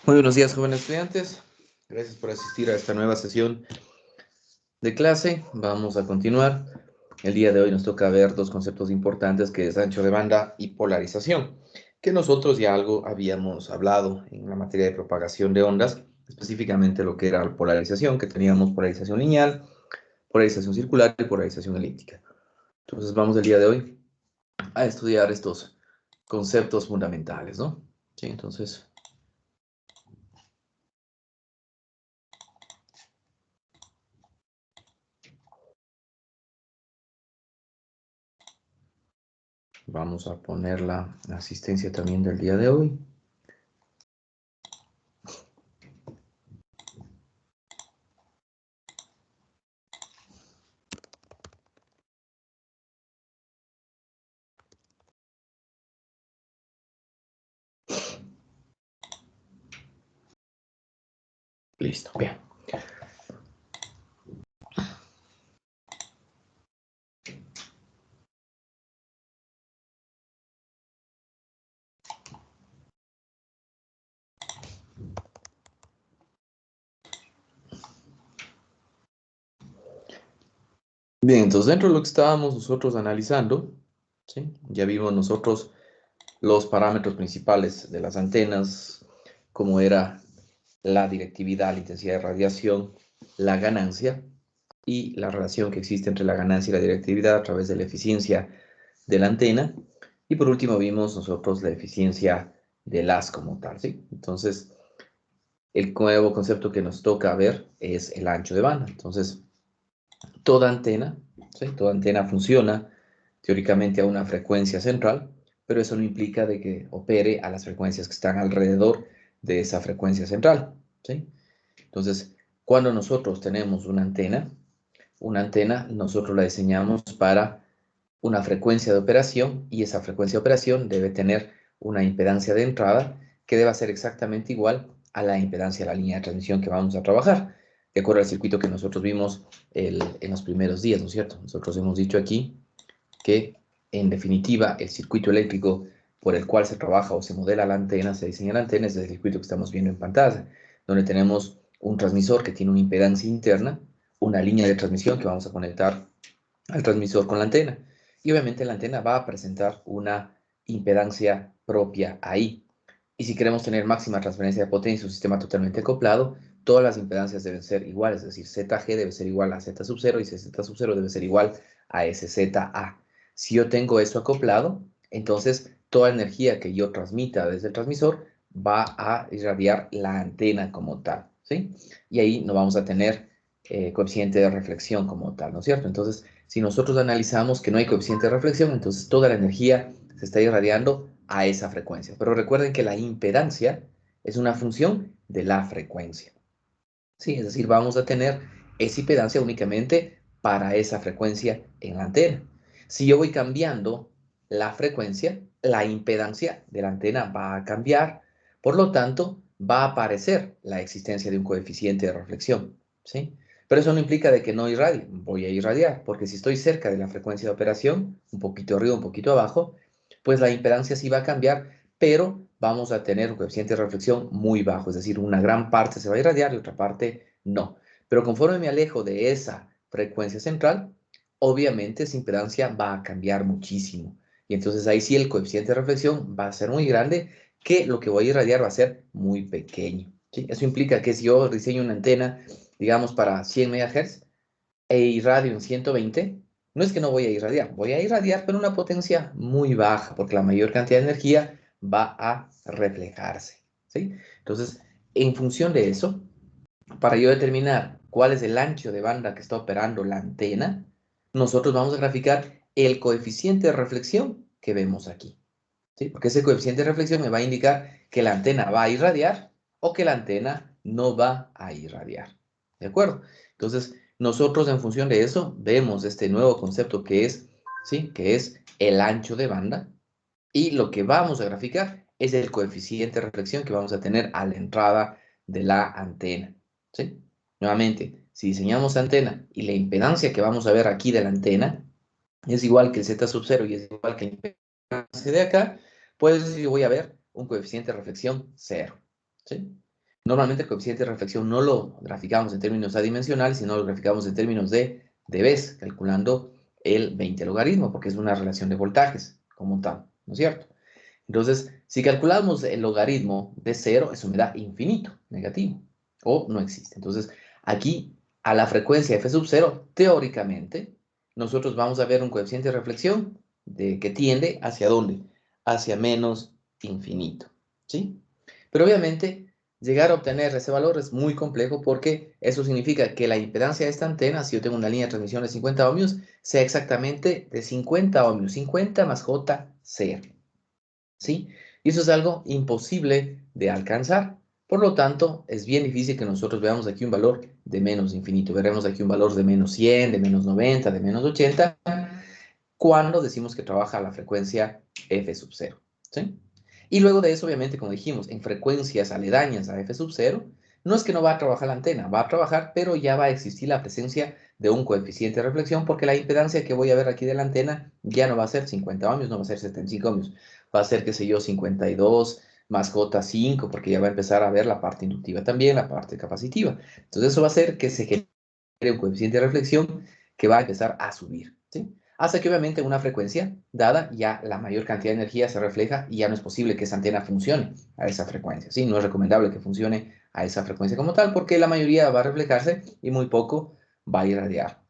Muy buenos días, jóvenes estudiantes. Gracias por asistir a esta nueva sesión de clase. Vamos a continuar. El día de hoy nos toca ver dos conceptos importantes, que es ancho de banda y polarización, que nosotros ya algo habíamos hablado en la materia de propagación de ondas, específicamente lo que era la polarización, que teníamos polarización lineal, polarización circular y polarización elíptica. Entonces vamos el día de hoy a estudiar estos conceptos fundamentales, ¿no? Sí, entonces vamos a poner la asistencia también del día de hoy. Listo, bien. Bien, entonces dentro de lo que estábamos nosotros analizando, ¿sí? Ya vimos nosotros los parámetros principales de las antenas, como era la directividad, la intensidad de radiación, la ganancia y la relación que existe entre la ganancia y la directividad a través de la eficiencia de la antena. Y por último vimos nosotros la eficiencia del haz como tal, ¿sí? Entonces, el nuevo concepto que nos toca ver es el ancho de banda. Entonces, toda antena, ¿sí? Toda antena funciona teóricamente a una frecuencia central, pero eso no implica de que opere a las frecuencias que están alrededor de esa frecuencia central, ¿sí? Entonces, cuando nosotros tenemos una antena nosotros la diseñamos para una frecuencia de operación y esa frecuencia de operación debe tener una impedancia de entrada que deba ser exactamente igual a la impedancia de la línea de transmisión que vamos a trabajar, de acuerdo al circuito que nosotros vimos en los primeros días, ¿no es cierto? Nosotros hemos dicho aquí que, en definitiva, el circuito eléctrico por el cual se trabaja o se modela la antena, se diseña la antena, es el circuito que estamos viendo en pantalla, donde tenemos un transmisor que tiene una impedancia interna, una línea de transmisión que vamos a conectar al transmisor con la antena. Y obviamente la antena va a presentar una impedancia propia ahí. Y si queremos tener máxima transferencia de potencia, un sistema totalmente acoplado, todas las impedancias deben ser iguales, es decir, ZG debe ser igual a Z sub 0 y Z sub 0 debe ser igual a SZA. Si yo tengo eso acoplado, entonces toda energía que yo transmita desde el transmisor va a irradiar la antena como tal, ¿sí? Y ahí no vamos a tener coeficiente de reflexión como tal, ¿no es cierto? Entonces, si nosotros analizamos que no hay coeficiente de reflexión, entonces toda la energía se está irradiando a esa frecuencia. Pero recuerden que la impedancia es una función de la frecuencia. Sí, es decir, vamos a tener esa impedancia únicamente para esa frecuencia en la antena. Si yo voy cambiando la frecuencia, la impedancia de la antena va a cambiar. Por lo tanto, va a aparecer la existencia de un coeficiente de reflexión, ¿sí? Pero eso no implica de que no irradie. Voy a irradiar, porque si estoy cerca de la frecuencia de operación, un poquito arriba, un poquito abajo, pues la impedancia sí va a cambiar, pero vamos a tener un coeficiente de reflexión muy bajo, es decir, una gran parte se va a irradiar y otra parte no. Pero conforme me alejo de esa frecuencia central, obviamente esa impedancia va a cambiar muchísimo. Y entonces ahí sí el coeficiente de reflexión va a ser muy grande, que lo que voy a irradiar va a ser muy pequeño, ¿sí? Eso implica que si yo diseño una antena, digamos, para 100 MHz e irradio en 120, no es que no voy a irradiar, pero una potencia muy baja, porque la mayor cantidad de energía va a reflejarse, ¿sí? Entonces, en función de eso, para yo determinar cuál es el ancho de banda que está operando la antena, nosotros vamos a graficar el coeficiente de reflexión que vemos aquí, ¿sí? Porque ese coeficiente de reflexión me va a indicar que la antena va a irradiar o que la antena no va a irradiar, ¿de acuerdo? Entonces, nosotros en función de eso vemos este nuevo concepto que es, ¿sí? Que es el ancho de banda, y lo que vamos a graficar es el coeficiente de reflexión que vamos a tener a la entrada de la antena, ¿sí? Nuevamente, si diseñamos antena y la impedancia que vamos a ver aquí de la antena es igual que el Z sub 0 y es igual que la impedancia de acá, pues yo voy a ver un coeficiente de reflexión 0, ¿sí? Normalmente el coeficiente de reflexión no lo graficamos en términos adimensionales, sino lo graficamos en términos de dB, calculando el 20 logaritmo, porque es una relación de voltajes como tal, ¿no es cierto? Entonces, si calculamos el logaritmo de 0, eso me da infinito, negativo, o no existe. Entonces, aquí, a la frecuencia f sub 0, teóricamente, nosotros vamos a ver un coeficiente de reflexión que tiende ¿hacia dónde? Hacia menos infinito, ¿sí? Pero obviamente, llegar a obtener ese valor es muy complejo porque eso significa que la impedancia de esta antena, si yo tengo una línea de transmisión de 50 ohmios, sea exactamente de 50 ohmios, 50 más J, 0. ¿Sí? Y eso es algo imposible de alcanzar. Por lo tanto, es bien difícil que nosotros veamos aquí un valor de menos infinito. Veremos aquí un valor de menos 100, de menos 90, de menos 80, cuando decimos que trabaja a la frecuencia f sub 0. ¿Sí? Y luego de eso, obviamente, como dijimos, en frecuencias aledañas a f sub 0, no es que no va a trabajar la antena, va a trabajar, pero ya va a existir la presencia de un coeficiente de reflexión, porque la impedancia que voy a ver aquí de la antena ya no va a ser 50 ohmios, no va a ser 75 ohmios, va a ser, qué sé yo, 52 más J5, porque ya va a empezar a ver la parte inductiva también, la parte capacitiva. Entonces eso va a hacer que se genere un coeficiente de reflexión que va a empezar a subir, ¿sí? Hasta que obviamente una frecuencia dada, ya la mayor cantidad de energía se refleja y ya no es posible que esa antena funcione a esa frecuencia, ¿sí? No es recomendable que funcione a esa frecuencia como tal, porque la mayoría va a reflejarse y muy poco va a irradiar.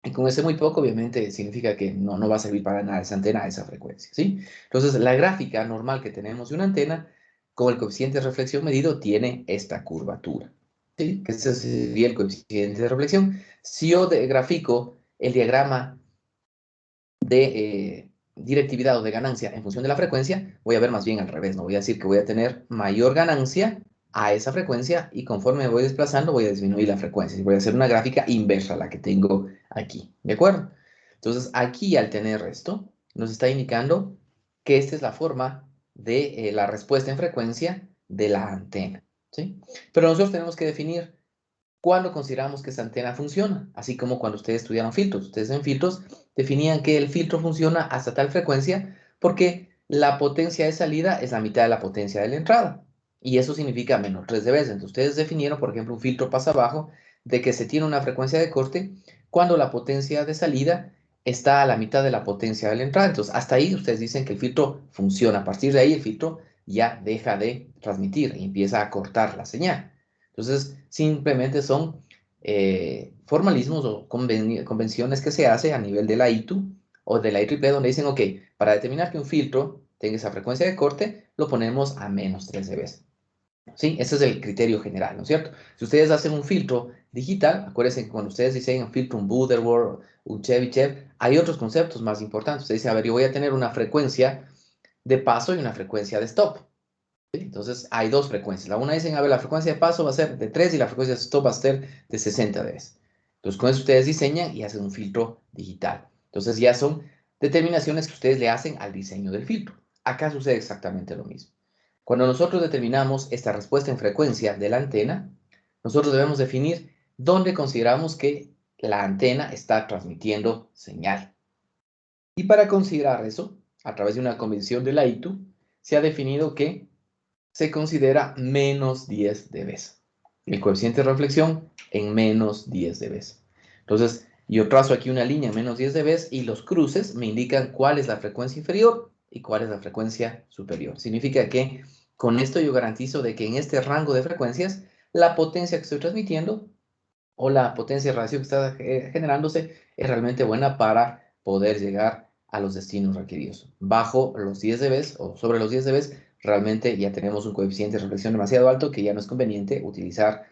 Y con ese muy poco, obviamente, significa que no va a servir para nada esa antena a esa frecuencia, ¿sí? Entonces, la gráfica normal que tenemos de una antena, con el coeficiente de reflexión medido, tiene esta curvatura, ¿sí? Que ese sería el coeficiente de reflexión. Si yo grafico el diagrama de directividad o de ganancia en función de la frecuencia, voy a ver más bien al revés, no voy a decir que voy a tener mayor ganancia a esa frecuencia y conforme me voy desplazando voy a disminuir la frecuencia. Voy a hacer una gráfica inversa a la que tengo aquí, ¿de acuerdo? Entonces aquí al tener esto nos está indicando que esta es la forma de la respuesta en frecuencia de la antena, ¿sí? Pero nosotros tenemos que definir cuándo consideramos que esa antena funciona, así como cuando ustedes estudiaron filtros. Ustedes en filtros definían que el filtro funciona hasta tal frecuencia porque la potencia de salida es la mitad de la potencia de la entrada. Y eso significa menos 3 dB. Entonces ustedes definieron, por ejemplo, un filtro pasa abajo de que se tiene una frecuencia de corte cuando la potencia de salida está a la mitad de la potencia de la entrada. Entonces hasta ahí ustedes dicen que el filtro funciona. A partir de ahí el filtro ya deja de transmitir y empieza a cortar la señal. Entonces, simplemente son formalismos o convenciones que se hace a nivel de la ITU o de la IEEE donde dicen, ok, para determinar que un filtro tenga esa frecuencia de corte, lo ponemos a menos 3 dB. ¿Sí? Ese es el criterio general, ¿no es cierto? Si ustedes hacen un filtro digital, acuérdense que cuando ustedes diseñan un filtro, un Butterworth, un Chebyshev, hay otros conceptos más importantes. Ustedes dicen, a ver, yo voy a tener una frecuencia de paso y una frecuencia de stop. Entonces hay dos frecuencias. La una dicen, a ver, la frecuencia de paso va a ser de 3 y la frecuencia de stop va a ser de 60 dB. Entonces con eso ustedes diseñan y hacen un filtro digital. Entonces ya son determinaciones que ustedes le hacen al diseño del filtro. Acá sucede exactamente lo mismo. Cuando nosotros determinamos esta respuesta en frecuencia de la antena, nosotros debemos definir dónde consideramos que la antena está transmitiendo señal. Y para considerar eso, a través de una convención de la ITU, se ha definido que se considera menos 10 dB. El coeficiente de reflexión en menos 10 dB. Entonces, yo trazo aquí una línea en menos 10 dB y los cruces me indican cuál es la frecuencia inferior y cuál es la frecuencia superior. Significa que con esto yo garantizo de que en este rango de frecuencias, la potencia que estoy transmitiendo o la potencia de radiación que está generándose es realmente buena para poder llegar a los destinos requeridos. Bajo los 10 dB o sobre los 10 dB, realmente ya tenemos un coeficiente de reflexión demasiado alto que ya no es conveniente utilizar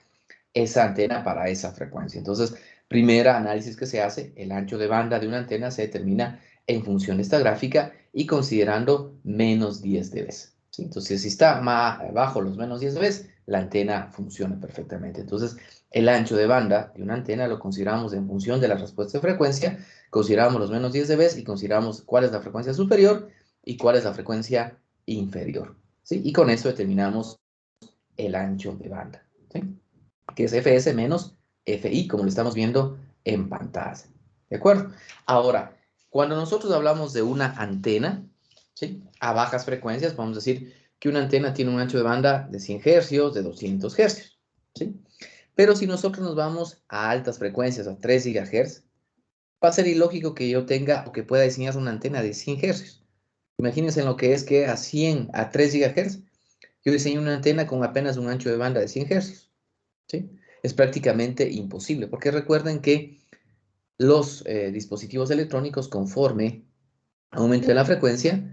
esa antena para esa frecuencia. Entonces, primera análisis que se hace, el ancho de banda de una antena se determina en función de esta gráfica y considerando menos 10 dB. ¿Sí? Entonces, si está más bajo los menos 10 dB, la antena funciona perfectamente. Entonces, el ancho de banda de una antena lo consideramos en función de la respuesta de frecuencia, consideramos los menos 10 dB y consideramos cuál es la frecuencia superior y cuál es la frecuencia inferior. ¿Sí? Y con eso determinamos el ancho de banda, ¿sí? Que es Fs menos Fi, como lo estamos viendo en pantalla. ¿De acuerdo? Ahora, cuando nosotros hablamos de una antena, ¿sí? A bajas frecuencias, vamos a decir que una antena tiene un ancho de banda de 100 hercios, de 200 hercios, ¿sí? Pero si nosotros nos vamos a altas frecuencias, a 3 GHz, va a ser ilógico que yo tenga o que pueda diseñar una antena de 100 hercios. Imagínense en lo que es que a 3 GHz, yo diseño una antena con apenas un ancho de banda de 100 hercios, ¿sí? Es prácticamente imposible, porque recuerden que los dispositivos electrónicos, conforme aumenten la frecuencia,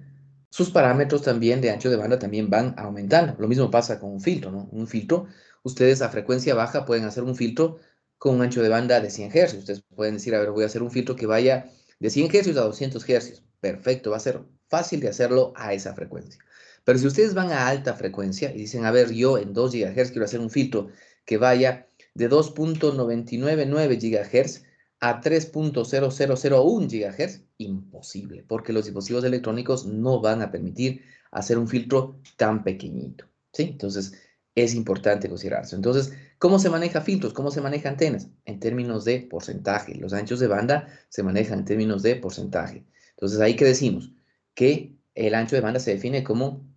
sus parámetros también de ancho de banda también van aumentando. Lo mismo pasa con un filtro, ¿no? Un filtro, ustedes a frecuencia baja pueden hacer un filtro con un ancho de banda de 100 Hz. Ustedes pueden decir, a ver, voy a hacer un filtro que vaya de 100 Hz a 200 Hz. Perfecto, va a ser fácil de hacerlo a esa frecuencia. Pero si ustedes van a alta frecuencia y dicen, a ver, yo en 2 GHz quiero hacer un filtro que vaya de 2.999 GHz a 3.0001 GHz, imposible, porque los dispositivos electrónicos no van a permitir hacer un filtro tan pequeñito, ¿sí? Entonces, es importante considerarse. Entonces, ¿cómo se maneja filtros? ¿Cómo se maneja antenas? En términos de porcentaje. Los anchos de banda se manejan en términos de porcentaje. Entonces, ahí que decimos que el ancho de banda se define como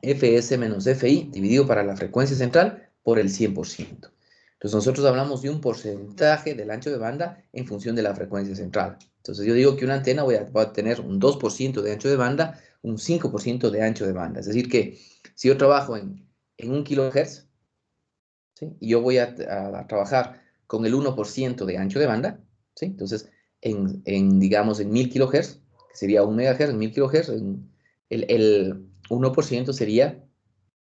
Fs menos Fi dividido para la frecuencia central por el 100%. Entonces nosotros hablamos de un porcentaje del ancho de banda en función de la frecuencia central. Entonces yo digo que una antena va a tener un 2% de ancho de banda, un 5% de ancho de banda. Es decir que si yo trabajo en 1 kHz, ¿sí? Y yo voy a trabajar con el 1% de ancho de banda, ¿sí? Entonces digamos, en 1000 kHz, que sería 1 MHz, en 1000 kHz, el 1% sería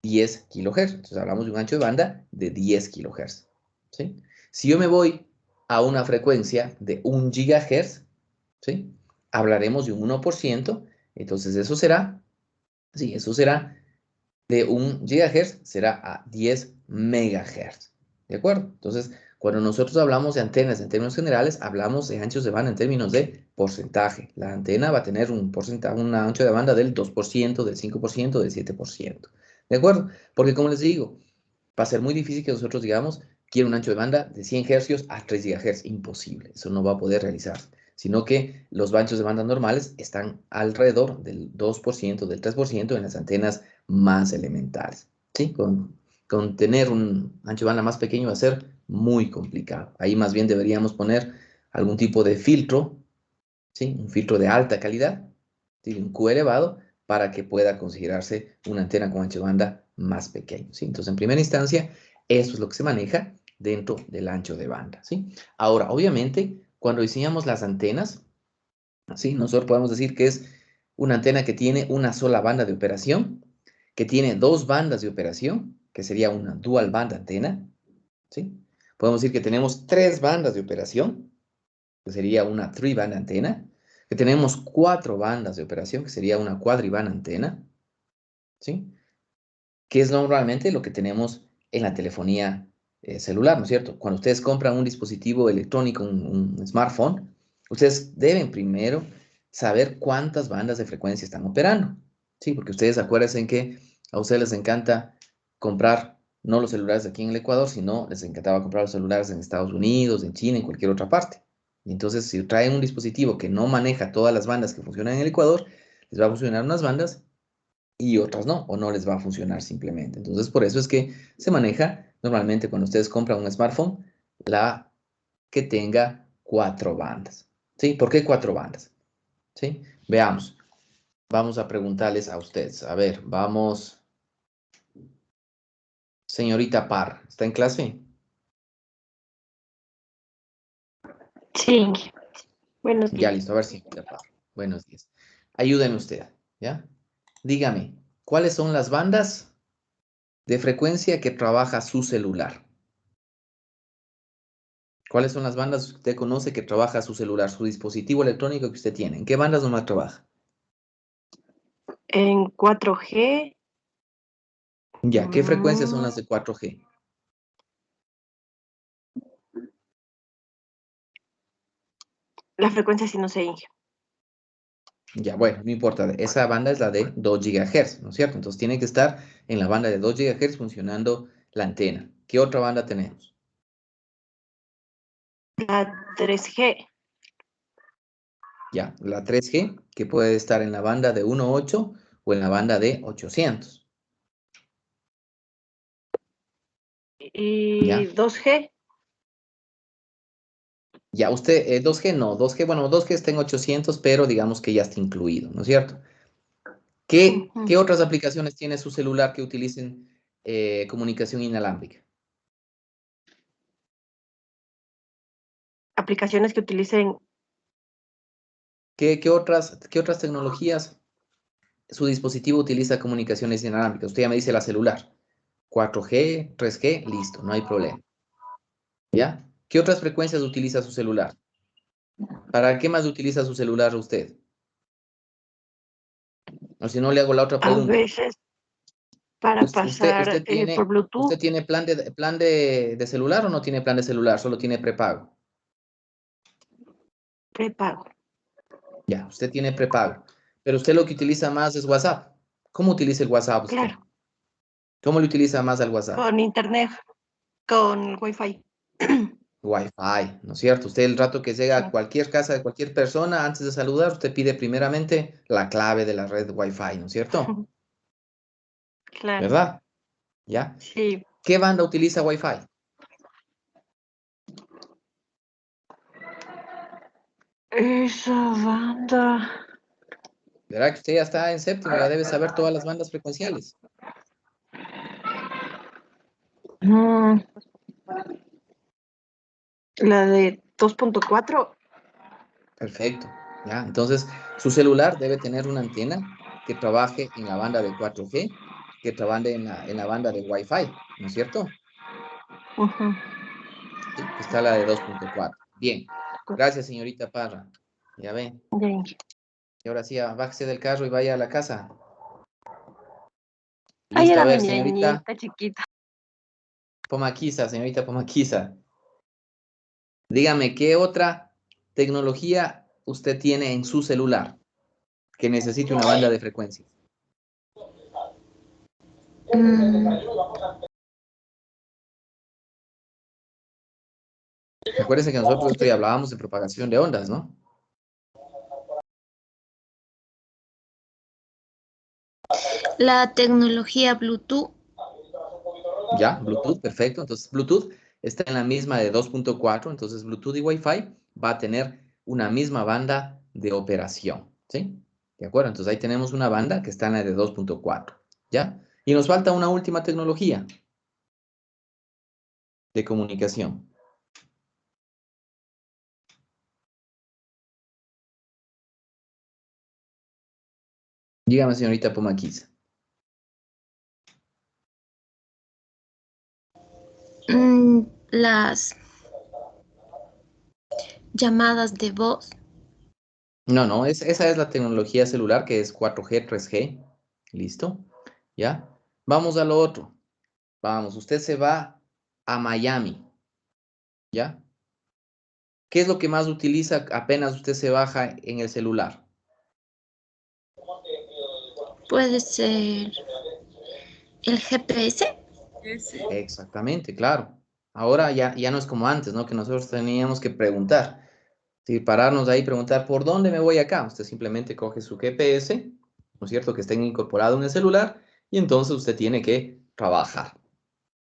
10 kHz. Entonces hablamos de un ancho de banda de 10 kHz, ¿sí? Si yo me voy a una frecuencia de 1 GHz, ¿sí? Hablaremos de un 1%, entonces eso será, sí, eso será de 1 GHz, será a 10 MHz, ¿de acuerdo? Entonces, cuando nosotros hablamos de antenas en términos generales, hablamos de anchos de banda en términos de porcentaje. La antena va a tener un porcentaje, un ancho de banda del 2%, del 5%, del 7%. ¿De acuerdo? Porque como les digo, va a ser muy difícil que nosotros digamos, quiero un ancho de banda de 100 Hz a 3 GHz. Imposible, eso no va a poder realizarse. Sino que los anchos de banda normales están alrededor del 2%, del 3% en las antenas más elementales. ¿Sí? Con tener un ancho de banda más pequeño va a ser muy complicado. Ahí más bien deberíamos poner algún tipo de filtro, ¿sí? Un filtro de alta calidad, ¿sí? Un Q elevado, para que pueda considerarse una antena con ancho de banda más pequeño, ¿sí? Entonces, en primera instancia, eso es lo que se maneja dentro del ancho de banda, ¿sí? Ahora, obviamente, cuando diseñamos las antenas, ¿sí? Nosotros podemos decir que es una antena que tiene una sola banda de operación, que tiene dos bandas de operación, que sería una dual band antena, ¿sí? Podemos decir que tenemos tres bandas de operación, que sería una three-band antena, que tenemos cuatro bandas de operación, que sería una quadriband antena, ¿sí? Que es normalmente lo que tenemos en la telefonía celular, ¿no es cierto? Cuando ustedes compran un dispositivo electrónico, un smartphone, ustedes deben primero saber cuántas bandas de frecuencia están operando, ¿sí? Porque ustedes acuérdense que a ustedes les encanta comprar no los celulares aquí en el Ecuador, sino les encantaba comprar los celulares en Estados Unidos, en China, en cualquier otra parte. Y entonces, si traen un dispositivo que no maneja todas las bandas que funcionan en el Ecuador, les va a funcionar unas bandas y otras no, o no les va a funcionar simplemente. Entonces, por eso es que se maneja normalmente cuando ustedes compran un smartphone, la que tenga cuatro bandas. ¿Sí? ¿Por qué cuatro bandas? ¿Sí? Veamos. Vamos a preguntarles a ustedes. A ver, vamos. Señorita Parr, ¿está en clase? Sí, buenos Ya, días. listo. A ver, señorita Parr. Buenos días. Ayúdeme usted, ¿ya? Dígame, ¿cuáles son las bandas de frecuencia que trabaja su celular? ¿Cuáles son las bandas que usted conoce que trabaja su celular, su dispositivo electrónico que usted tiene? ¿En qué bandas nomás trabaja? En 4G, Ya, ¿qué frecuencias son mm, las de 4G? la frecuencia sí no se Inge. Ya, bueno, no importa. Esa banda es la de 2 GHz, ¿no es cierto? Entonces tiene que estar en la banda de 2 GHz funcionando la antena. ¿Qué otra banda tenemos? La 3G, Ya, la 3G, que puede estar en la banda de 1.8 o en la banda de 800. Y ¿Ya? 2G. Ya, usted, 2G no, 2G, bueno, 2G está en 800, pero digamos que ya está incluido, ¿no es cierto? ¿Qué Ujú. otras aplicaciones tiene su celular que utilicen comunicación inalámbrica? Aplicaciones que utilicen. ¿Qué otras tecnologías su dispositivo utiliza comunicaciones inalámbricas? Usted ya me dice la celular. 4G, 3G, listo, no hay problema. ¿Ya? ¿Qué otras frecuencias utiliza su celular? ¿Para qué más utiliza su celular usted? O si no, le hago la otra A pregunta. veces para pasar por ¿Usted Bluetooth. tiene plan de celular o no tiene plan de celular? Solo tiene prepago. Prepago. Ya, usted tiene prepago. Pero usted lo que utiliza más es WhatsApp. ¿Cómo utiliza el WhatsApp usted? Claro. ¿Cómo le utiliza más al WhatsApp? Con internet. Con Wi-Fi. Wi-Fi, ¿no es cierto? Usted el rato que llega a Sí. cualquier casa de cualquier persona, antes de saludar, usted pide primeramente la clave de la red Wi-Fi, ¿no es cierto? Claro. ¿Verdad? ¿Ya? Sí. ¿Qué banda utiliza Wi-Fi? Esa banda. ¿Verdad que usted ya está en séptimo? Ya debe saber todas las bandas frecuenciales. Mm, la de 2.4. Perfecto, ¿ya? Entonces, su celular debe tener una antena que trabaje en la banda de 4G, que trabaje en la banda de Wi-Fi, ¿no es cierto? Ujú. Sí, que está la de 2.4. Bien, gracias, señorita Parra. Ya ven. Ya. Y ahora sí, bájese del carro y vaya a la casa. Ay, Listo, a era mi ver, señorita ñañita chiquita. Pomaquiza, señorita Pomaquiza. Dígame, ¿qué otra tecnología usted tiene en su celular que necesite una banda de frecuencia? Acuérdense que nosotros esto ya hablábamos de propagación de ondas, ¿no? La tecnología Bluetooth. Ya, Bluetooth, perfecto. Entonces, Bluetooth está en la misma de 2.4, entonces Bluetooth y Wi-Fi va a tener una misma banda de operación, ¿sí? ¿De acuerdo? Entonces ahí tenemos una banda que está en la de 2.4, ¿ya? Y nos falta una última tecnología de comunicación. Dígame, señorita Pomaquiza. Las llamadas de voz. No, no, esa es la tecnología celular que es 4G, 3G. ¿Listo? ¿Ya? Vamos a lo otro. Vamos, usted se va a Miami, ¿ya? ¿Qué es lo que más utiliza apenas usted se baja en el celular? Puede ser el GPS. Exactamente, claro. Ahora ya no es como antes, ¿no? Que nosotros teníamos que preguntar. Si pararnos ahí y preguntar, ¿por dónde me voy acá? Usted simplemente coge su GPS, ¿no es cierto? Que esté incorporado en el celular y entonces usted tiene que trabajar,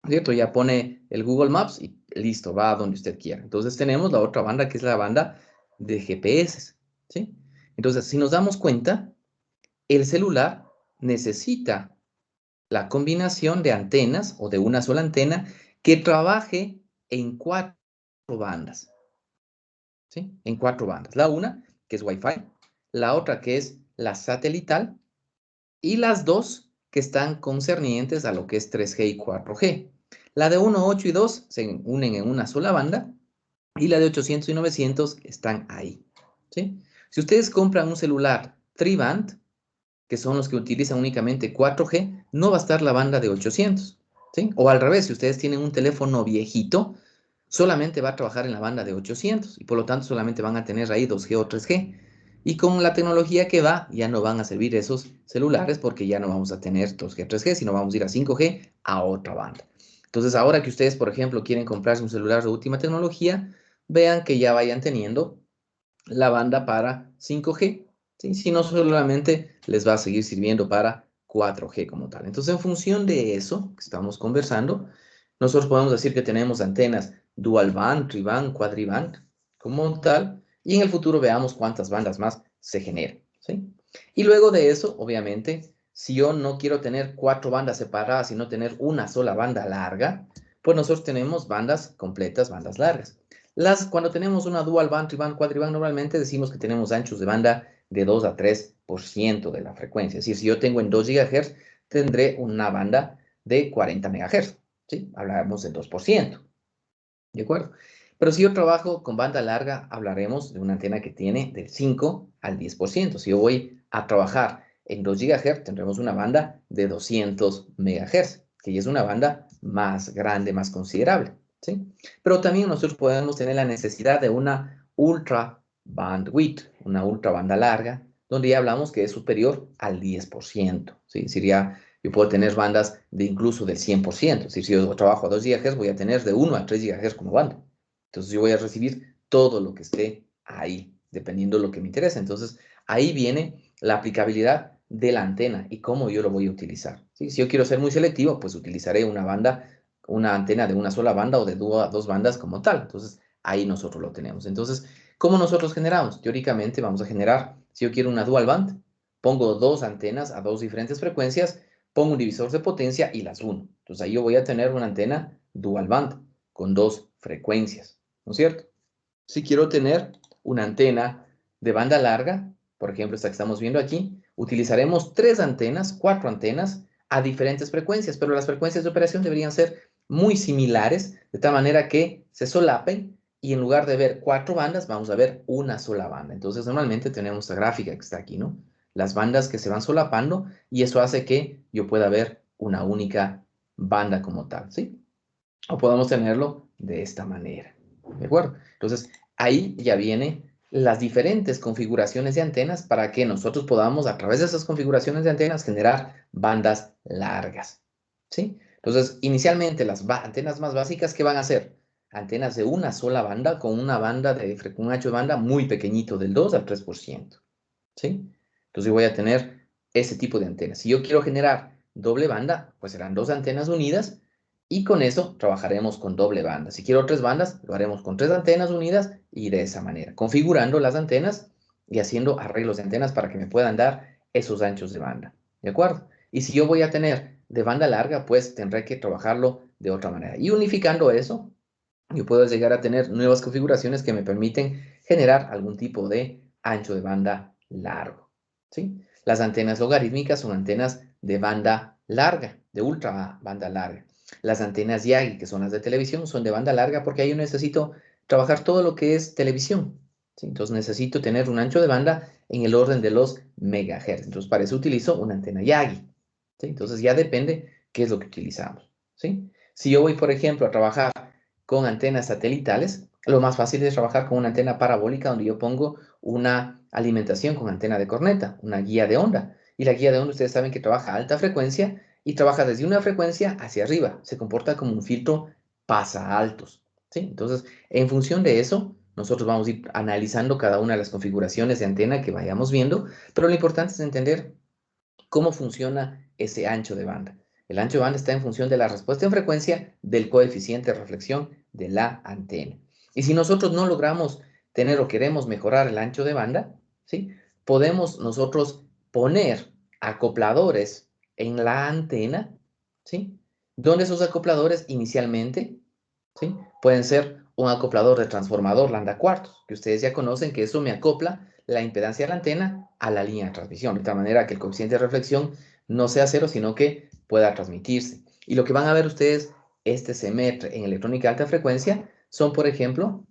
¿no es cierto? Ya pone el Google Maps y listo, va a donde usted quiera. Entonces tenemos la otra banda que es la banda de GPS, ¿sí? Entonces, si nos damos cuenta, el celular necesita la combinación de antenas o de una sola antena que trabaje en 4 bandas, ¿sí? En 4 bandas. La una, que es Wi-Fi, la otra que es la satelital y las dos que están concernientes a lo que es 3G y 4G. La de 1, 8 y 2 se unen en una sola banda y la de 800 y 900 están ahí, ¿sí? Si ustedes compran un celular tri-band, que son los que utilizan únicamente 4G, no va a estar la banda de 800, ¿sí? O al revés, si ustedes tienen un teléfono viejito, solamente va a trabajar en la banda de 800 y por lo tanto solamente van a tener ahí 2G o 3G. Y con la tecnología que va, ya no van a servir esos celulares porque ya no vamos a tener 2G, 3G, sino vamos a ir a 5G a otra banda. Entonces, ahora que ustedes, por ejemplo, quieren comprarse un celular de última tecnología, vean que ya vayan teniendo la banda para 5G, ¿sí? Si no, solamente les va a seguir sirviendo para 4G como tal. Entonces, en función de eso que estamos conversando, nosotros podemos decir que tenemos antenas dual band, triband, quadriband, como tal, y en el futuro veamos cuántas bandas más se generan, ¿sí? Y luego de eso, obviamente, si yo no quiero tener 4 bandas separadas, sino tener una sola banda larga, pues nosotros tenemos bandas completas, bandas largas. Cuando tenemos una dual band, triband, quadriband, normalmente decimos que tenemos anchos de banda de 2 a 3% de la frecuencia. Es decir, si yo tengo en 2 GHz, tendré una banda de 40 MHz. ¿Sí? Hablaremos del 2%. ¿De acuerdo? Pero si yo trabajo con banda larga, hablaremos de una antena que tiene del 5 al 10%. Si yo voy a trabajar en 2 GHz, tendremos una banda de 200 MHz, que ya es una banda más grande, más considerable. ¿Sí? Pero también nosotros podemos tener la necesidad de una ultra bandwidth, una ultra banda larga, donde ya hablamos que es superior al 10%. ¿Sí? Sería, yo puedo tener bandas de incluso del 100%. Si yo trabajo a 2 GHz, voy a tener de 1 a 3 GHz como banda. Entonces yo voy a recibir todo lo que esté ahí, dependiendo de lo que me interesa. Entonces ahí viene la aplicabilidad de la antena y cómo yo lo voy a utilizar. ¿Sí? Si yo quiero ser muy selectivo, pues utilizaré una antena de una sola banda o de 2 bandas como tal. Entonces ahí nosotros lo tenemos. Entonces, ¿cómo nosotros generamos? Teóricamente vamos a generar, si yo quiero una dual band, pongo 2 antenas a 2 diferentes frecuencias, pongo un divisor de potencia y las uno. Entonces ahí yo voy a tener una antena dual band con 2 frecuencias, ¿no es cierto? Si quiero tener una antena de banda larga, por ejemplo esta que estamos viendo aquí, utilizaremos 3 antenas, 4 antenas a diferentes frecuencias, pero las frecuencias de operación deberían ser muy similares, de tal manera que se solapen y en lugar de ver 4 bandas, vamos a ver una sola banda. Entonces normalmente tenemos esta gráfica que está aquí, ¿no? Las bandas que se van solapando y eso hace que yo pueda ver una única banda como tal, ¿sí? O podemos tenerlo de esta manera, ¿de acuerdo? Entonces, ahí ya vienen las diferentes configuraciones de antenas para que nosotros podamos, a través de esas configuraciones de antenas, generar bandas largas, ¿sí? Entonces, inicialmente, las antenas más básicas, ¿qué van a ser? Antenas de una sola banda con una banda con un ancho de banda muy pequeñito, del 2 al 3%, ¿sí? Entonces, yo voy a tener ese tipo de antenas. Si yo quiero generar doble banda, pues serán 2 antenas unidas y con eso trabajaremos con doble banda. Si quiero 3 bandas, lo haremos con 3 antenas unidas y de esa manera, configurando las antenas y haciendo arreglos de antenas para que me puedan dar esos anchos de banda. ¿De acuerdo? Y si yo voy a tener de banda larga, pues tendré que trabajarlo de otra manera. Y unificando eso, yo puedo llegar a tener nuevas configuraciones que me permiten generar algún tipo de ancho de banda largo. ¿Sí? Las antenas logarítmicas son antenas de banda larga, de ultra banda larga. Las antenas Yagi, que son las de televisión, son de banda larga porque ahí yo necesito trabajar todo lo que es televisión. ¿Sí? Entonces necesito tener un ancho de banda en el orden de los megahertz. Entonces para eso utilizo una antena Yagi. ¿Sí? Entonces ya depende qué es lo que utilizamos. ¿Sí? Si yo voy, por ejemplo, a trabajar con antenas satelitales, lo más fácil es trabajar con una antena parabólica donde yo pongo una alimentación con antena de corneta, una guía de onda. Y la guía de onda ustedes saben que trabaja a alta frecuencia y trabaja desde una frecuencia hacia arriba. Se comporta como un filtro pasa altos. ¿Sí? Entonces, en función de eso, nosotros vamos a ir analizando cada una de las configuraciones de antena que vayamos viendo, pero lo importante es entender cómo funciona ese ancho de banda. El ancho de banda está en función de la respuesta en frecuencia del coeficiente de reflexión de la antena. Y si nosotros no logramos tener o queremos mejorar el ancho de banda, ¿sí? Podemos nosotros poner acopladores en la antena, ¿sí? Donde esos acopladores inicialmente, ¿sí? Pueden ser un acoplador de transformador lambda cuartos, que ustedes ya conocen que eso me acopla la impedancia de la antena a la línea de transmisión, de tal manera que el coeficiente de reflexión no sea cero, sino que pueda transmitirse. Y lo que van a ver ustedes, este semestre en electrónica de alta frecuencia, son, por ejemplo,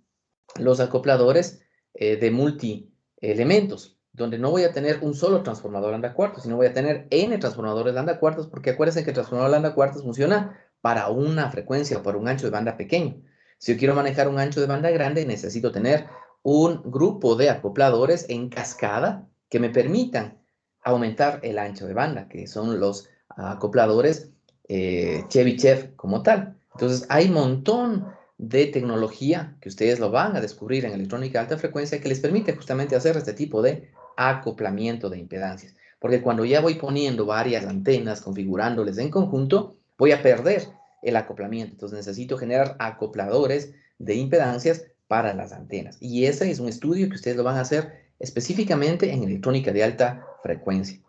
los acopladores de multi-elementos, donde no voy a tener un solo transformador lambda cuartos, sino voy a tener n transformadores lambda cuartos, porque acuérdense que el transformador lambda cuartos funciona para una frecuencia o para un ancho de banda pequeño. Si yo quiero manejar un ancho de banda grande, necesito tener un grupo de acopladores en cascada que me permitan aumentar el ancho de banda, que son los acopladores Chebyshev como tal. Entonces, hay un montón de tecnología que ustedes lo van a descubrir en electrónica de alta frecuencia que les permite justamente hacer este tipo de acoplamiento de impedancias. Porque cuando ya voy poniendo varias antenas, configurándoles en conjunto, voy a perder el acoplamiento. Entonces necesito generar acopladores de impedancias para las antenas. Y ese es un estudio que ustedes lo van a hacer específicamente en electrónica de alta frecuencia.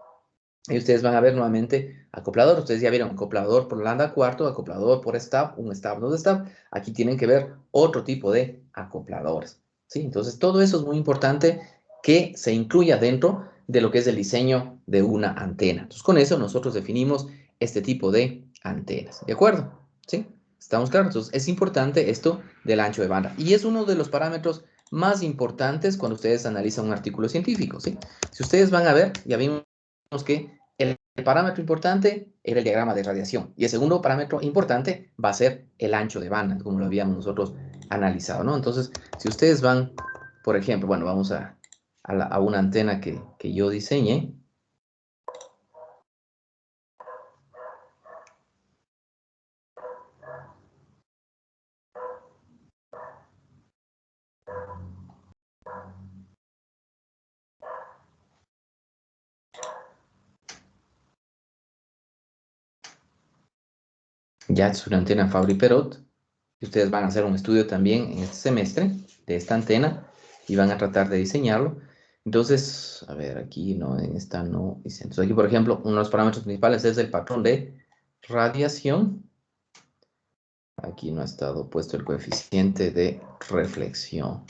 Y ustedes van a ver nuevamente acoplador. Ustedes ya vieron acoplador por lambda cuarto, acoplador por stub, un stub, dos stub. Aquí tienen que ver otro tipo de acopladores. ¿Sí? Entonces, todo eso es muy importante que se incluya dentro de lo que es el diseño de una antena. Entonces, con eso nosotros definimos este tipo de antenas. ¿De acuerdo? ¿Sí? ¿Estamos claros? Entonces, es importante esto del ancho de banda. Y es uno de los parámetros más importantes cuando ustedes analizan un artículo científico. ¿Sí? Si ustedes van a ver, ya vimos que el parámetro importante era el diagrama de radiación y el segundo parámetro importante va a ser el ancho de banda, como lo habíamos nosotros analizado, ¿no? Entonces, si ustedes van, por ejemplo, bueno, vamos a una antena que yo diseñé. Ya es una antena Fabry-Perot. Y ustedes van a hacer un estudio también en este semestre de esta antena y van a tratar de diseñarlo. Entonces, a ver, aquí no, en esta no. Entonces aquí, por ejemplo, uno de los parámetros principales es el patrón de radiación. Aquí no ha estado puesto el coeficiente de reflexión.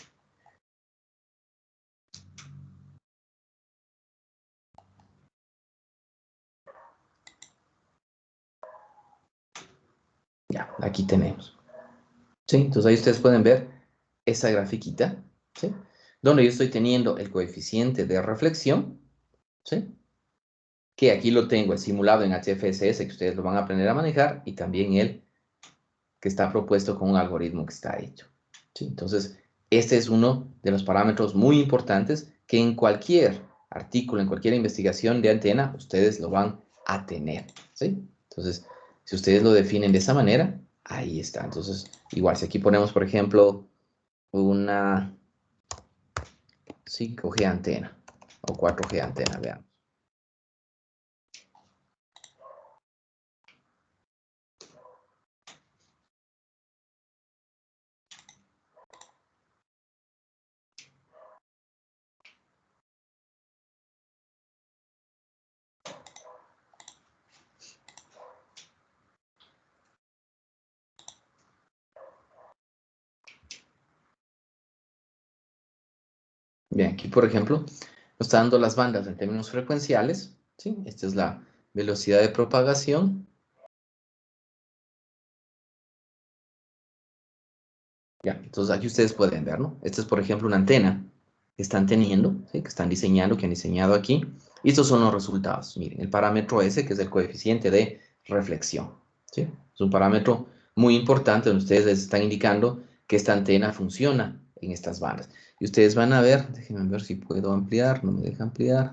Ya, aquí tenemos. ¿Sí? Entonces ahí ustedes pueden ver esa grafiquita, ¿sí? Donde yo estoy teniendo el coeficiente de reflexión, ¿sí? Que aquí lo tengo, el simulado en HFSS, que ustedes lo van a aprender a manejar, y también el que está propuesto con un algoritmo que está hecho, ¿sí? Entonces, este es uno de los parámetros muy importantes que en cualquier artículo, en cualquier investigación de antena, ustedes lo van a tener, ¿sí? Entonces, si ustedes lo definen de esa manera, ahí está. Entonces, igual, si aquí ponemos, por ejemplo, una 5G antena o 4G antena, veamos. Bien, aquí por ejemplo, nos está dando las bandas en términos frecuenciales, ¿sí? Esta es la velocidad de propagación. Ya, entonces aquí ustedes pueden ver, ¿no? Esta es por ejemplo una antena que están teniendo, ¿sí? Que están diseñando, que han diseñado aquí. Y estos son los resultados. Miren, el parámetro S, que es el coeficiente de reflexión, ¿sí? Es un parámetro muy importante donde ustedes les están indicando que esta antena funciona en estas bandas. Y ustedes van a ver, déjenme ver si puedo ampliar, no me deja ampliar.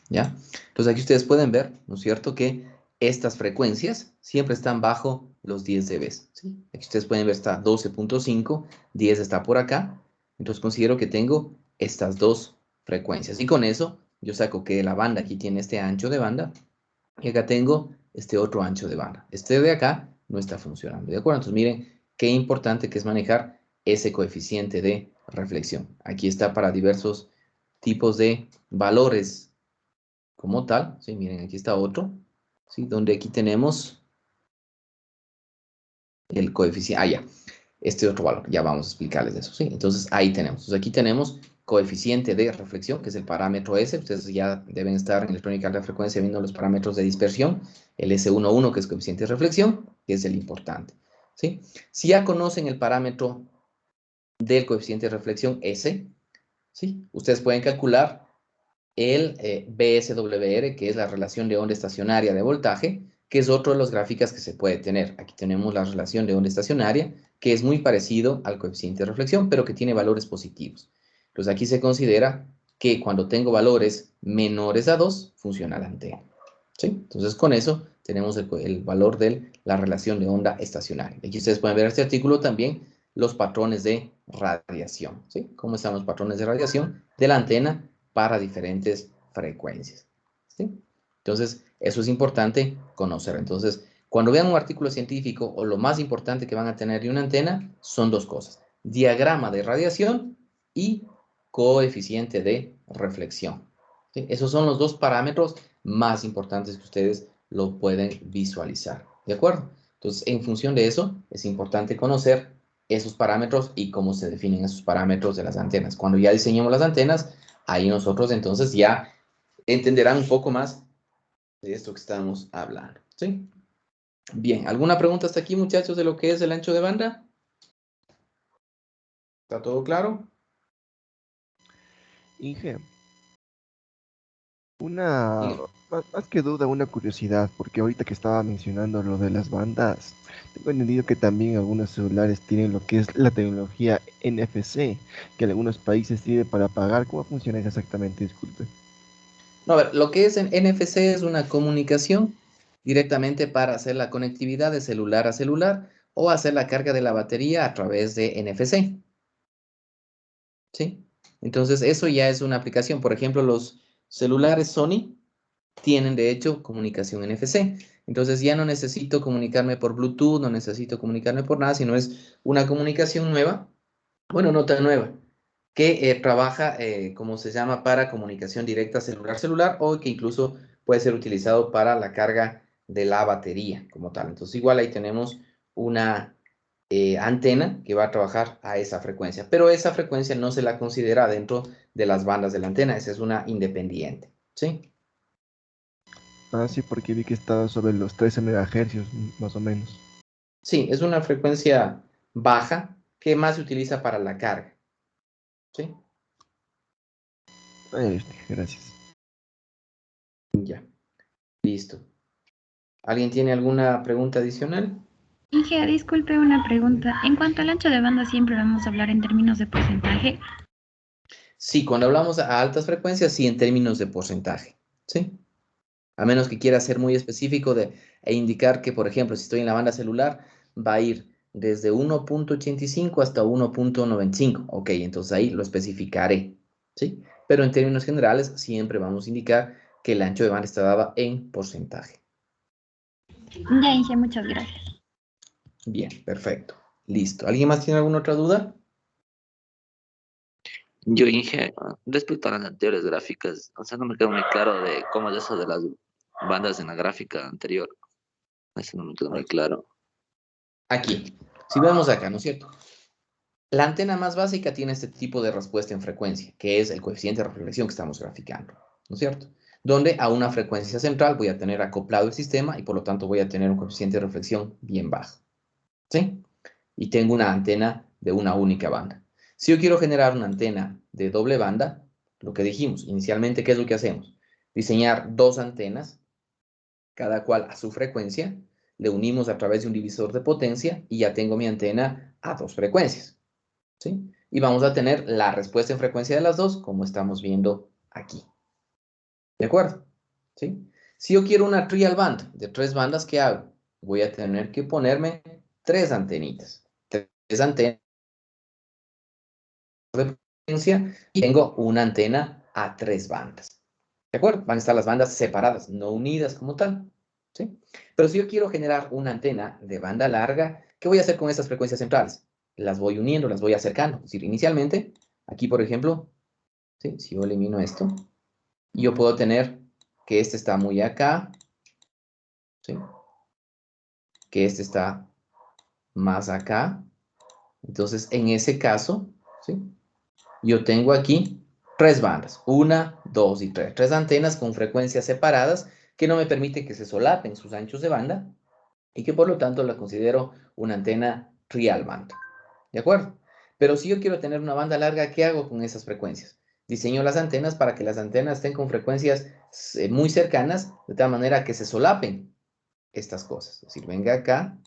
¿Ya? Entonces aquí ustedes pueden ver, ¿no es cierto?, que estas frecuencias siempre están bajo los 10 dB, ¿sí? Aquí ustedes pueden ver está 12.5, 10 está por acá, entonces considero que tengo estas dos frecuencias. Y con eso yo saco que la banda aquí tiene este ancho de banda y acá tengo este otro ancho de banda. Este de acá no está funcionando, ¿de acuerdo? Entonces miren qué importante que es manejar ese coeficiente de reflexión. Aquí está para diversos tipos de valores como tal, ¿sí? Miren, aquí está otro, ¿sí? Donde aquí tenemos el coeficiente, ya, este otro valor, ya vamos a explicarles eso, ¿sí? Entonces, ahí tenemos, entonces aquí tenemos coeficiente de reflexión, que es el parámetro S, ustedes ya deben estar en electrónica de frecuencia viendo los parámetros de dispersión, el S11, que es coeficiente de reflexión, que es el importante, ¿sí? Si ya conocen el parámetro del coeficiente de reflexión S, ¿sí? Ustedes pueden calcular el BSWR, que es la relación de onda estacionaria de voltaje, que es otro de las gráficas que se puede tener. Aquí tenemos la relación de onda estacionaria, que es muy parecido al coeficiente de reflexión, pero que tiene valores positivos. Entonces aquí se considera que cuando tengo valores menores a 2, funciona la antena, ¿sí? Entonces con eso tenemos el valor de la relación de onda estacionaria. Aquí ustedes pueden ver en este artículo también los patrones de radiación, ¿sí? ¿Cómo están los patrones de radiación de la antena para diferentes frecuencias? ¿sí? Entonces, eso es importante conocer. Entonces, cuando vean un artículo científico, o lo más importante que van a tener de una antena, son dos cosas: diagrama de radiación y coeficiente de reflexión. ¿Sí? Esos son los dos parámetros más importantes que ustedes lo pueden visualizar. ¿De acuerdo? Entonces, en función de eso, es importante conocer esos parámetros y cómo se definen esos parámetros de las antenas. Cuando ya diseñemos las antenas, ahí nosotros entonces ya entenderán un poco más de esto que estamos hablando. ¿Sí? Bien, ¿alguna pregunta hasta aquí, muchachos, de lo que es el ancho de banda? ¿Está todo claro? Inge, una, Sí. más que duda, una curiosidad, porque ahorita que estaba mencionando lo de las bandas, tengo entendido que también algunos celulares tienen lo que es la tecnología NFC, que en algunos países sirve para pagar. ¿Cómo funciona eso exactamente? Disculpe. No, a ver, lo que es en NFC es una comunicación directamente para hacer la conectividad de celular a celular o hacer la carga de la batería a través de NFC. ¿Sí? Entonces, eso ya es una aplicación. Por ejemplo, los celulares Sony tienen, de hecho, comunicación NFC. Entonces, ya no necesito comunicarme por Bluetooth, no necesito comunicarme por nada, sino es una comunicación nueva, bueno, no tan nueva, que trabaja, como se llama, para comunicación directa celular-celular, o que incluso puede ser utilizado para la carga de la batería como tal. Entonces, igual ahí tenemos una antena que va a trabajar a esa frecuencia, pero esa frecuencia no se la considera dentro de las bandas de la antena, esa es una independiente, ¿sí? Ah, sí, porque vi que estaba sobre los 13 megahercios, más o menos. Sí, es una frecuencia baja que más se utiliza para la carga, ¿sí? Gracias. Ya, listo. ¿Alguien tiene alguna pregunta adicional? Inge, disculpe una pregunta. En cuanto al ancho de banda, siempre vamos a hablar en términos de porcentaje. Sí, cuando hablamos a altas frecuencias, sí, en términos de porcentaje, ¿sí? A menos que quiera ser muy específico e indicar que, por ejemplo, si estoy en la banda celular, va a ir desde 1.85 hasta 1.95. Ok, entonces ahí lo especificaré, ¿sí? Pero en términos generales, siempre vamos a indicar que el ancho de banda está dado en porcentaje. Ya, Inge, muchas gracias. Bien, perfecto. Listo. ¿Alguien más tiene alguna otra duda? Yo, Inge, respecto a las anteriores gráficas, o sea, no me quedó muy claro de cómo es eso de las bandas en la gráfica anterior. Eso no me quedó muy claro. Aquí. Si vemos acá, ¿no es cierto? La antena más básica tiene este tipo de respuesta en frecuencia, que es el coeficiente de reflexión que estamos graficando, ¿no es cierto? Donde a una frecuencia central voy a tener acoplado el sistema y por lo tanto voy a tener un coeficiente de reflexión bien bajo, ¿sí? Y tengo una antena de una única banda. Si yo quiero generar una antena de doble banda, lo que dijimos inicialmente, ¿qué es lo que hacemos? Diseñar dos antenas, cada cual a su frecuencia, le unimos a través de un divisor de potencia y ya tengo mi antena a dos frecuencias, ¿sí? Y vamos a tener la respuesta en frecuencia de las dos, como estamos viendo aquí. ¿De acuerdo? ¿Sí? Si yo quiero una trial band de tres bandas, ¿qué hago? Voy a tener que ponerme tres antenitas. Tres antenas de potencia y tengo una antena a tres bandas. ¿De acuerdo? Van a estar las bandas separadas, no unidas como tal, ¿sí? Pero si yo quiero generar una antena de banda larga, ¿qué voy a hacer con estas frecuencias centrales? Las voy uniendo, las voy acercando. Es decir, inicialmente, aquí por ejemplo, ¿sí? Si yo elimino esto, yo puedo tener que este está muy acá, ¿sí? Que este está más acá. Entonces, en ese caso, ¿sí? Yo tengo aquí tres bandas, una, dos y tres. Tres antenas con frecuencias separadas que no me permiten que se solapen sus anchos de banda y que por lo tanto la considero una antena trial band. ¿De acuerdo? Pero si yo quiero tener una banda larga, ¿qué hago con esas frecuencias? Diseño las antenas para que las antenas estén con frecuencias muy cercanas, de tal manera que se solapen estas cosas. Es decir, venga acá,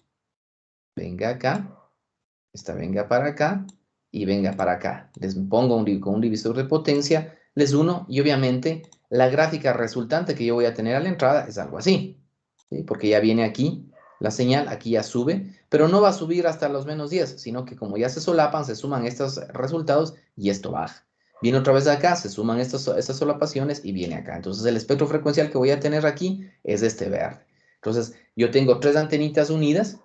esta venga para acá y venga para acá. Les pongo con un divisor de potencia, les uno y obviamente la gráfica resultante que yo voy a tener a la entrada es algo así, ¿sí? Porque ya viene aquí la señal, aquí ya sube, pero no va a subir hasta los -10, sino que como ya se solapan, se suman estos resultados y esto baja. Viene otra vez acá, se suman estas solapaciones y viene acá. Entonces el espectro frecuencial que voy a tener aquí es este verde. Entonces yo tengo 3 antenitas unidas,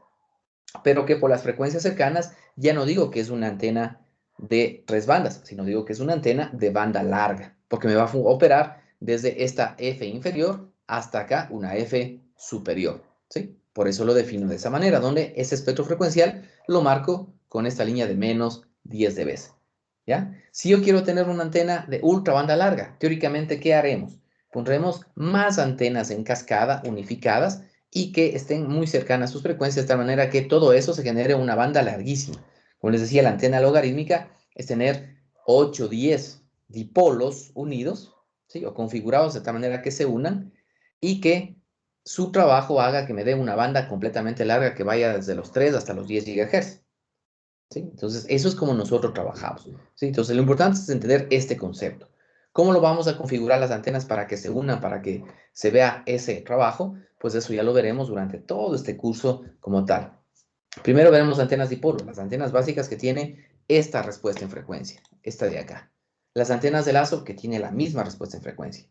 pero que por las frecuencias cercanas ya no digo que es una antena de 3 bandas, sino digo que es una antena de banda larga, porque me va a operar desde esta F inferior hasta acá una F superior, ¿sí? Por eso lo defino de esa manera, donde ese espectro frecuencial lo marco con esta línea de menos 10 dB, ¿ya? Si yo quiero tener una antena de ultra banda larga, teóricamente, ¿qué haremos? Pondremos más antenas en cascada unificadas y que estén muy cercanas a sus frecuencias, de tal manera que todo eso se genere una banda larguísima. Como les decía, la antena logarítmica es tener 8 o 10 dipolos unidos, ¿sí? O configurados de tal manera que se unan y que su trabajo haga que me dé una banda completamente larga que vaya desde los 3 hasta los 10 GHz. ¿Sí? Entonces, eso es como nosotros trabajamos, ¿sí? Entonces, lo importante es entender este concepto. ¿Cómo lo vamos a configurar las antenas para que se unan, para que se vea ese trabajo? Pues eso ya lo veremos durante todo este curso como tal. Primero veremos antenas dipolo, las antenas básicas que tienen esta respuesta en frecuencia, esta de acá. Las antenas de lazo que tiene la misma respuesta en frecuencia,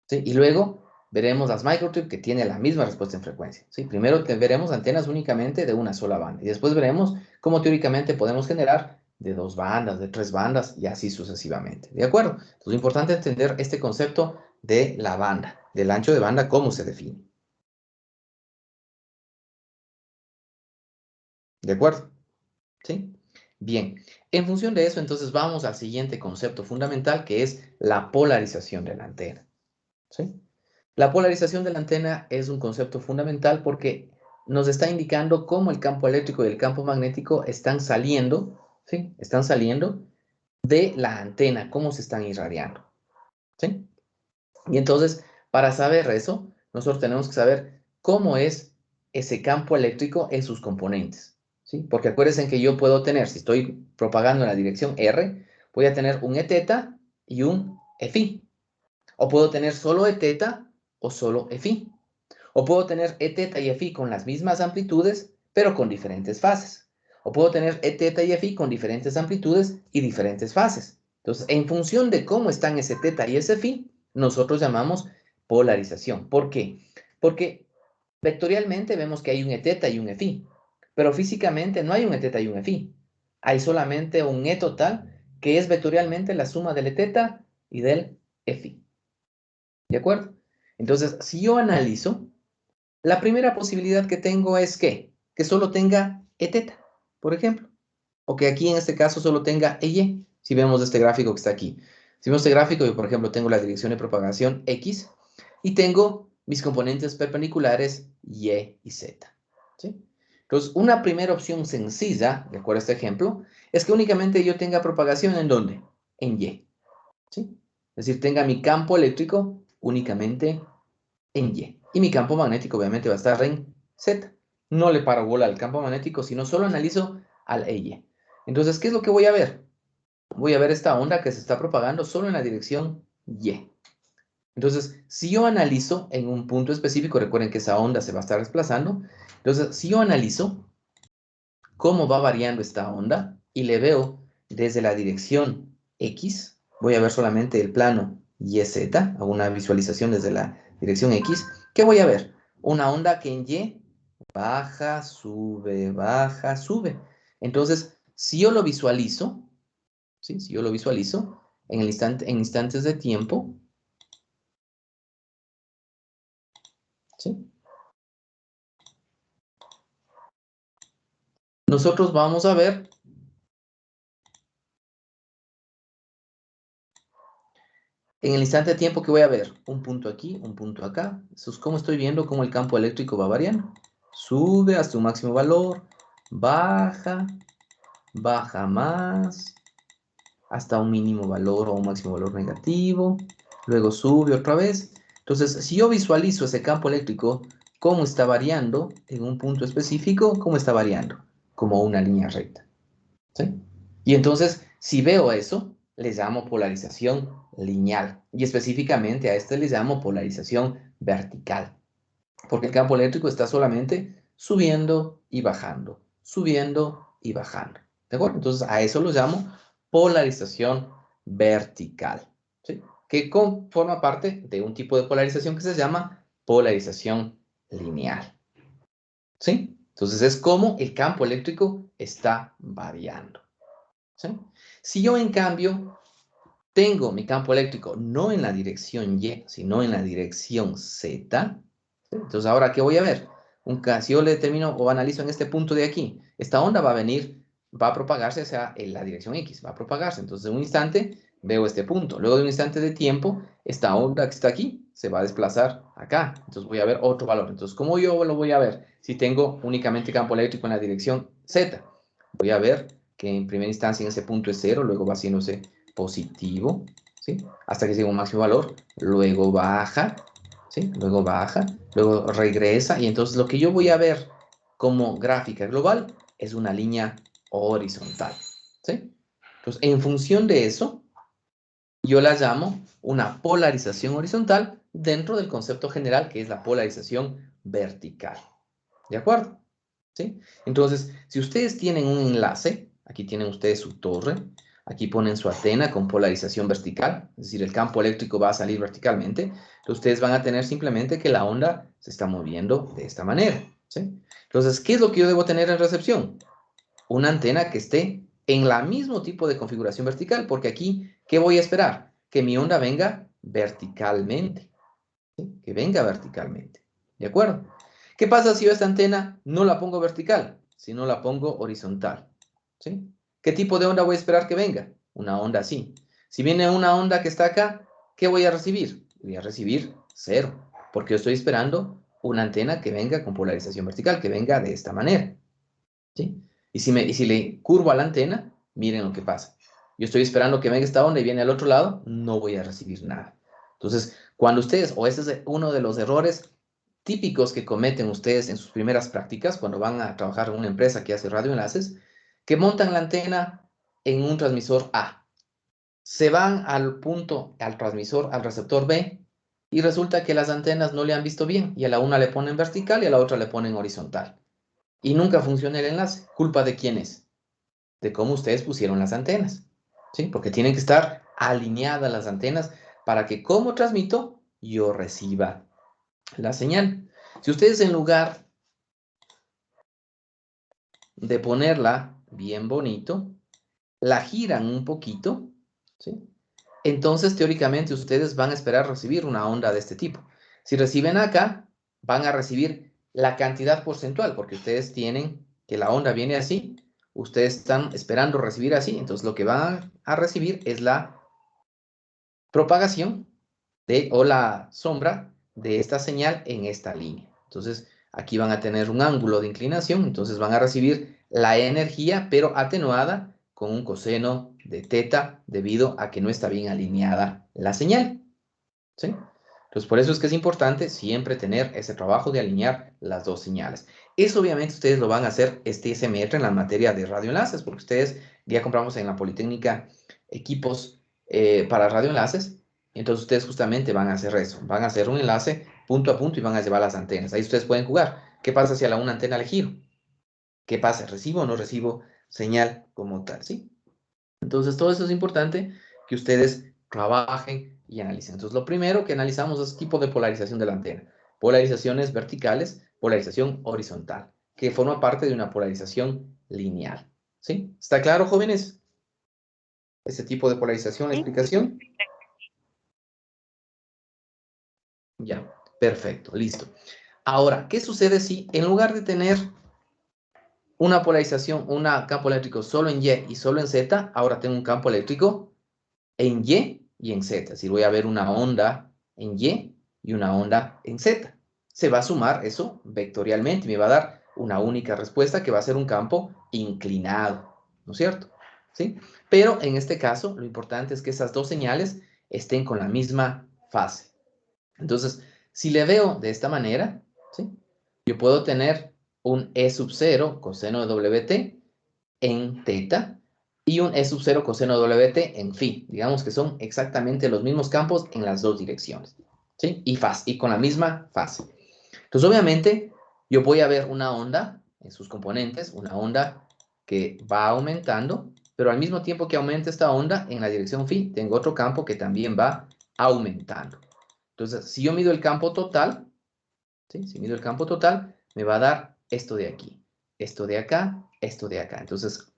¿sí? Y luego veremos las microstrip que tiene la misma respuesta en frecuencia, ¿sí? Primero veremos antenas únicamente de una sola banda y después veremos cómo teóricamente podemos generar de 2 bandas, de 3 bandas y así sucesivamente, ¿de acuerdo? Entonces es importante entender este concepto de la banda, del ancho de banda, cómo se define. ¿De acuerdo? ¿Sí? Bien, en función de eso, entonces vamos al siguiente concepto fundamental que es la polarización de la antena, ¿sí? La polarización de la antena es un concepto fundamental porque nos está indicando cómo el campo eléctrico y el campo magnético están saliendo, ¿sí? Están saliendo de la antena, cómo se están irradiando, ¿sí? Y entonces, para saber eso, nosotros tenemos que saber cómo es ese campo eléctrico en sus componentes, ¿sí? Porque acuérdense que yo puedo tener, si estoy propagando en la dirección R, voy a tener un Eθ y un Φ. O puedo tener solo Eθ o solo Φ. O puedo tener Eθ y Φ con las mismas amplitudes, pero con diferentes fases. O puedo tener Eθ y Φ con diferentes amplitudes y diferentes fases. Entonces, en función de cómo están ese Θ y ese Φ, nosotros llamamos polarización. ¿Por qué? Porque vectorialmente vemos que hay un Eθ y un Φ, pero físicamente no hay un Eθ y un Φ. Hay solamente un E total, que es vectorialmente la suma del Eθ y del Φ. ¿De acuerdo? Entonces, si yo analizo, la primera posibilidad que tengo es que solo tenga Eθ, por ejemplo. O que aquí en este caso solo tenga EY, si vemos este gráfico que está aquí. Si vemos este gráfico, yo por ejemplo tengo la dirección de propagación X y tengo mis componentes perpendiculares Y y Z, ¿sí? Entonces, una primera opción sencilla, de acuerdo a este ejemplo, es que únicamente yo tenga propagación ¿en dónde? En Y, ¿sí? Es decir, tenga mi campo eléctrico únicamente en Y. Y mi campo magnético obviamente va a estar en Z. No le paro bola al campo magnético, sino solo analizo al EY. Entonces, ¿qué es lo que voy a ver? Voy a ver esta onda que se está propagando solo en la dirección Y. Entonces, si yo analizo en un punto específico, recuerden que esa onda se va a estar desplazando. Entonces, si yo analizo cómo va variando esta onda y le veo desde la dirección X, voy a ver solamente el plano YZ, hago una visualización desde la dirección X, ¿qué voy a ver? Una onda que en Y baja, sube. Entonces, si yo lo visualizo, ¿sí? Si yo lo visualizo en instantes de tiempo, ¿sí? Nosotros vamos a ver en el instante de tiempo que voy a ver un punto aquí, un punto acá. Eso es como estoy viendo cómo el campo eléctrico va variando. Sube hasta un máximo valor, baja más, hasta un mínimo valor o un máximo valor negativo. Luego sube otra vez. Entonces, si yo visualizo ese campo eléctrico, cómo está variando en un punto específico, cómo está variando, como una línea recta, ¿sí? Y entonces, si veo eso, le llamo polarización lineal. Y específicamente a este le llamo polarización vertical. Porque el campo eléctrico está solamente subiendo y bajando, subiendo y bajando. ¿De acuerdo? Entonces, a eso lo llamo polarización vertical, ¿sí? Que forma parte de un tipo de polarización que se llama polarización lineal, ¿sí? Entonces es como el campo eléctrico está variando, ¿sí? Si yo en cambio tengo mi campo eléctrico no en la dirección Y, sino en la dirección Z, ¿sí? Entonces ahora, ¿qué voy a ver? Si yo le determino o analizo en este punto de aquí, esta onda va a venir, va a propagarse hacia la dirección X, va a propagarse. Entonces en un instante veo este punto. Luego de un instante de tiempo, esta onda que está aquí se va a desplazar acá. Entonces voy a ver otro valor. Entonces, ¿cómo yo lo voy a ver? Si tengo únicamente campo eléctrico en la dirección Z, voy a ver que en primera instancia en ese punto es 0, luego va haciéndose positivo, ¿sí? Hasta que llega un máximo valor, luego baja, ¿sí? Luego baja, luego regresa, y entonces lo que yo voy a ver como gráfica global es una línea horizontal, ¿sí? Entonces, en función de eso, yo la llamo una polarización horizontal dentro del concepto general que es la polarización vertical, ¿de acuerdo? ¿Sí? Entonces, si ustedes tienen un enlace, aquí tienen ustedes su torre, aquí ponen su antena con polarización vertical, es decir, el campo eléctrico va a salir verticalmente, entonces ustedes van a tener simplemente que la onda se está moviendo de esta manera, ¿sí? Entonces, ¿qué es lo que yo debo tener en recepción? Una antena que esté en la mismo tipo de configuración vertical, porque aquí, ¿qué voy a esperar? Que mi onda venga verticalmente, ¿sí? Que venga verticalmente, ¿de acuerdo? ¿Qué pasa si yo esta antena no la pongo vertical, sino la pongo horizontal? ¿Sí? ¿Qué tipo de onda voy a esperar que venga? Una onda así. Si viene una onda que está acá, ¿qué voy a recibir? Voy a recibir 0, porque yo estoy esperando una antena que venga con polarización vertical, que venga de esta manera, ¿sí? Y si le curvo a la antena, miren lo que pasa. Yo estoy esperando que venga esta onda y viene al otro lado, no voy a recibir nada. Entonces, cuando ustedes, o este es uno de los errores típicos que cometen ustedes en sus primeras prácticas, cuando van a trabajar en una empresa que hace radioenlaces, que montan la antena en un transmisor A. Se van al punto, al transmisor, al receptor B, y resulta que las antenas no le han visto bien, y a la una le ponen vertical y a la otra le ponen horizontal. Y nunca funciona el enlace. ¿Culpa de quién es? De cómo ustedes pusieron las antenas, ¿sí? Porque tienen que estar alineadas las antenas para que como transmito, yo reciba la señal. Si ustedes en lugar de ponerla bien bonito, la giran un poquito, ¿sí? Entonces teóricamente ustedes van a esperar recibir una onda de este tipo. Si reciben acá, van a recibir la cantidad porcentual, porque ustedes tienen que la onda viene así, ustedes están esperando recibir así, entonces lo que van a recibir es la propagación o la sombra de esta señal en esta línea. Entonces, aquí van a tener un ángulo de inclinación, entonces van a recibir la energía, pero atenuada con un coseno de teta debido a que no está bien alineada la señal, ¿sí? Entonces, por eso es que es importante siempre tener ese trabajo de alinear las dos señales. Eso obviamente ustedes lo van a hacer este semestre en la materia de radioenlaces, porque ustedes ya compramos en la Politécnica equipos para radioenlaces, entonces ustedes justamente van a hacer eso, van a hacer un enlace punto a punto y van a llevar las antenas. Ahí ustedes pueden jugar. ¿Qué pasa si a la una antena le giro? ¿Qué pasa? ¿Recibo o no recibo señal como tal? ¿Sí? Entonces, todo eso es importante que ustedes trabajen y analicen. Entonces, lo primero que analizamos es tipo de polarización de la antena. Polarizaciones verticales, polarización horizontal, que forma parte de una polarización lineal. ¿Sí? ¿Está claro, jóvenes? Ese tipo de polarización, la explicación. Ya, perfecto, listo. Ahora, ¿qué sucede si en lugar de tener una polarización, un campo eléctrico solo en Y y solo en Z, ahora tengo un campo eléctrico en Y en Z? Es decir, voy a ver una onda en y una onda en Z. Se va a sumar eso vectorialmente y me va a dar una única respuesta que va a ser un campo inclinado, ¿no es cierto? ¿Sí? Pero en este caso, lo importante es que esas dos señales estén con la misma fase. Entonces, si le veo de esta manera, ¿sí? Yo puedo tener un E sub 0 coseno de WT en teta y un E sub 0 coseno de WT en phi. Digamos que son exactamente los mismos campos en las dos direcciones, ¿sí? Y con la misma fase. Entonces, obviamente, yo voy a ver una onda en sus componentes, una onda que va aumentando pero al mismo tiempo que aumenta esta onda, en la dirección phi, tengo otro campo que también va aumentando. Entonces, si yo mido el campo total, ¿sí? Si mido el campo total, me va a dar esto de aquí, esto de acá, esto de acá. Entonces,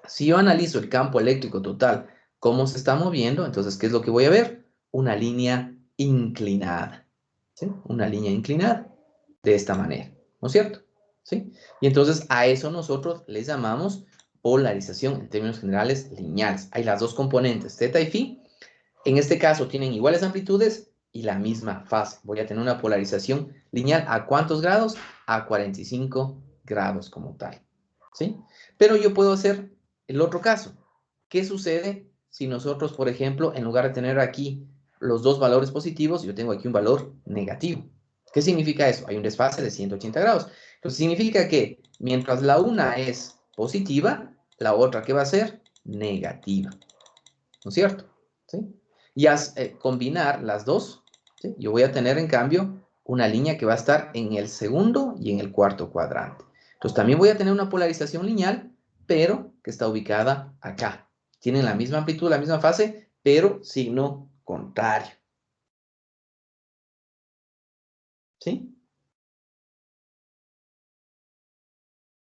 si yo analizo el campo eléctrico total, cómo se está moviendo, entonces, ¿qué es lo que voy a ver? Una línea inclinada, ¿sí? Una línea inclinada de esta manera, ¿no es cierto? ¿Sí? Y entonces a eso nosotros les llamamos polarización en términos generales lineales. Hay las dos componentes, θ y φ. En este caso tienen iguales amplitudes y la misma fase. Voy a tener una polarización lineal. ¿A cuántos grados? A 45 grados como tal. ¿Sí? Pero yo puedo hacer el otro caso. ¿Qué sucede si nosotros, por ejemplo, en lugar de tener aquí los dos valores positivos, yo tengo aquí un valor negativo? ¿Qué significa eso? Hay un desfase de 180 grados. Entonces significa que mientras la una es positiva, la otra, ¿qué va a ser? Negativa. ¿No es cierto? ¿Sí? Y al combinar las dos, ¿sí? Yo voy a tener en cambio una línea que va a estar en el segundo y en el cuarto cuadrante. Entonces también voy a tener una polarización lineal, pero que está ubicada acá. Tienen la misma amplitud, la misma fase, pero signo contrario. ¿Sí?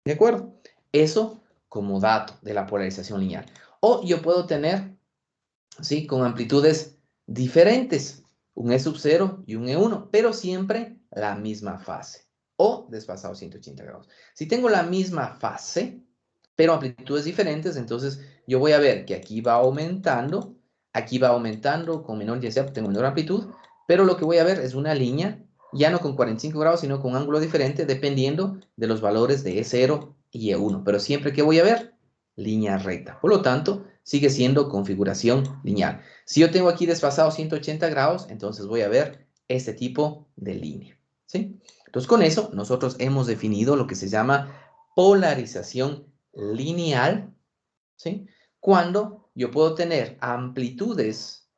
¿De acuerdo? Eso como dato de la polarización lineal. O yo puedo tener, ¿sí? Con amplitudes diferentes, un E sub 0 y un E1, pero siempre la misma fase. O desfasado 180 grados. Si tengo la misma fase, pero amplitudes diferentes, entonces yo voy a ver que aquí va aumentando con menor intensidad, tengo menor amplitud, pero lo que voy a ver es una línea, ya no con 45 grados, sino con un ángulo diferente, dependiendo de los valores de E0 y E1. Pero siempre que voy a ver, línea recta. Por lo tanto, sigue siendo configuración lineal. Si yo tengo aquí desfasado 180 grados, entonces voy a ver este tipo de línea. ¿Sí? Entonces, con eso, nosotros hemos definido lo que se llama polarización lineal, ¿sí? Cuando yo puedo tener amplitudes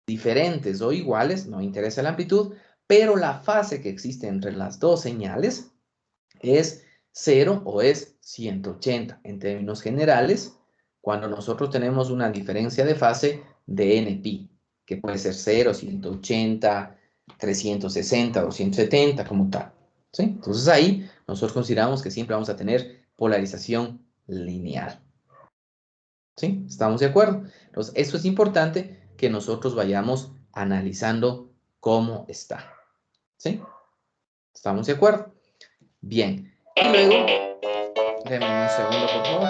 diferentes o iguales, no interesa la amplitud, pero la fase que existe entre las dos señales es 0 o es 180. En términos generales, cuando nosotros tenemos una diferencia de fase de nπ, que puede ser 0, 180, 360, 270, como tal. ¿Sí? Entonces ahí nosotros consideramos que siempre vamos a tener polarización lineal. ¿Sí? ¿Estamos de acuerdo? Entonces, eso es importante que nosotros vayamos analizando cómo está. ¿Sí? ¿Estamos de acuerdo? Bien. Y luego, denme un segundo, por favor.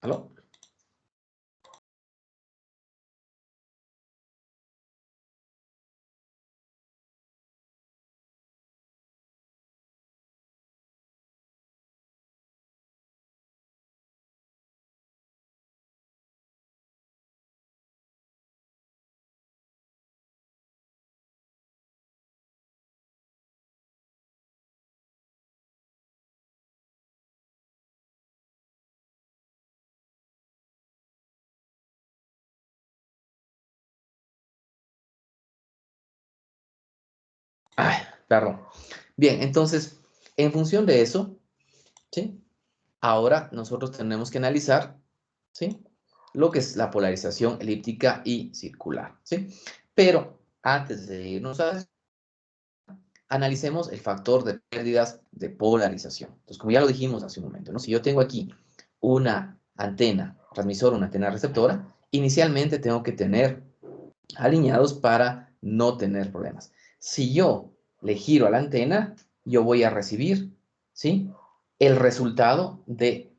¿Aló? Ay, perdón. Bien, entonces, en función de eso, ¿sí? Ahora nosotros tenemos que analizar, ¿sí? Lo que es la polarización elíptica y circular, ¿sí? Pero antes de irnos a eso, analicemos el factor de pérdidas de polarización. Entonces, como ya lo dijimos hace un momento, ¿no? Si yo tengo aquí una antena transmisora, una antena receptora, inicialmente tengo que tener alineados para no tener problemas. Si yo le giro a la antena, yo voy a recibir, ¿sí? El resultado de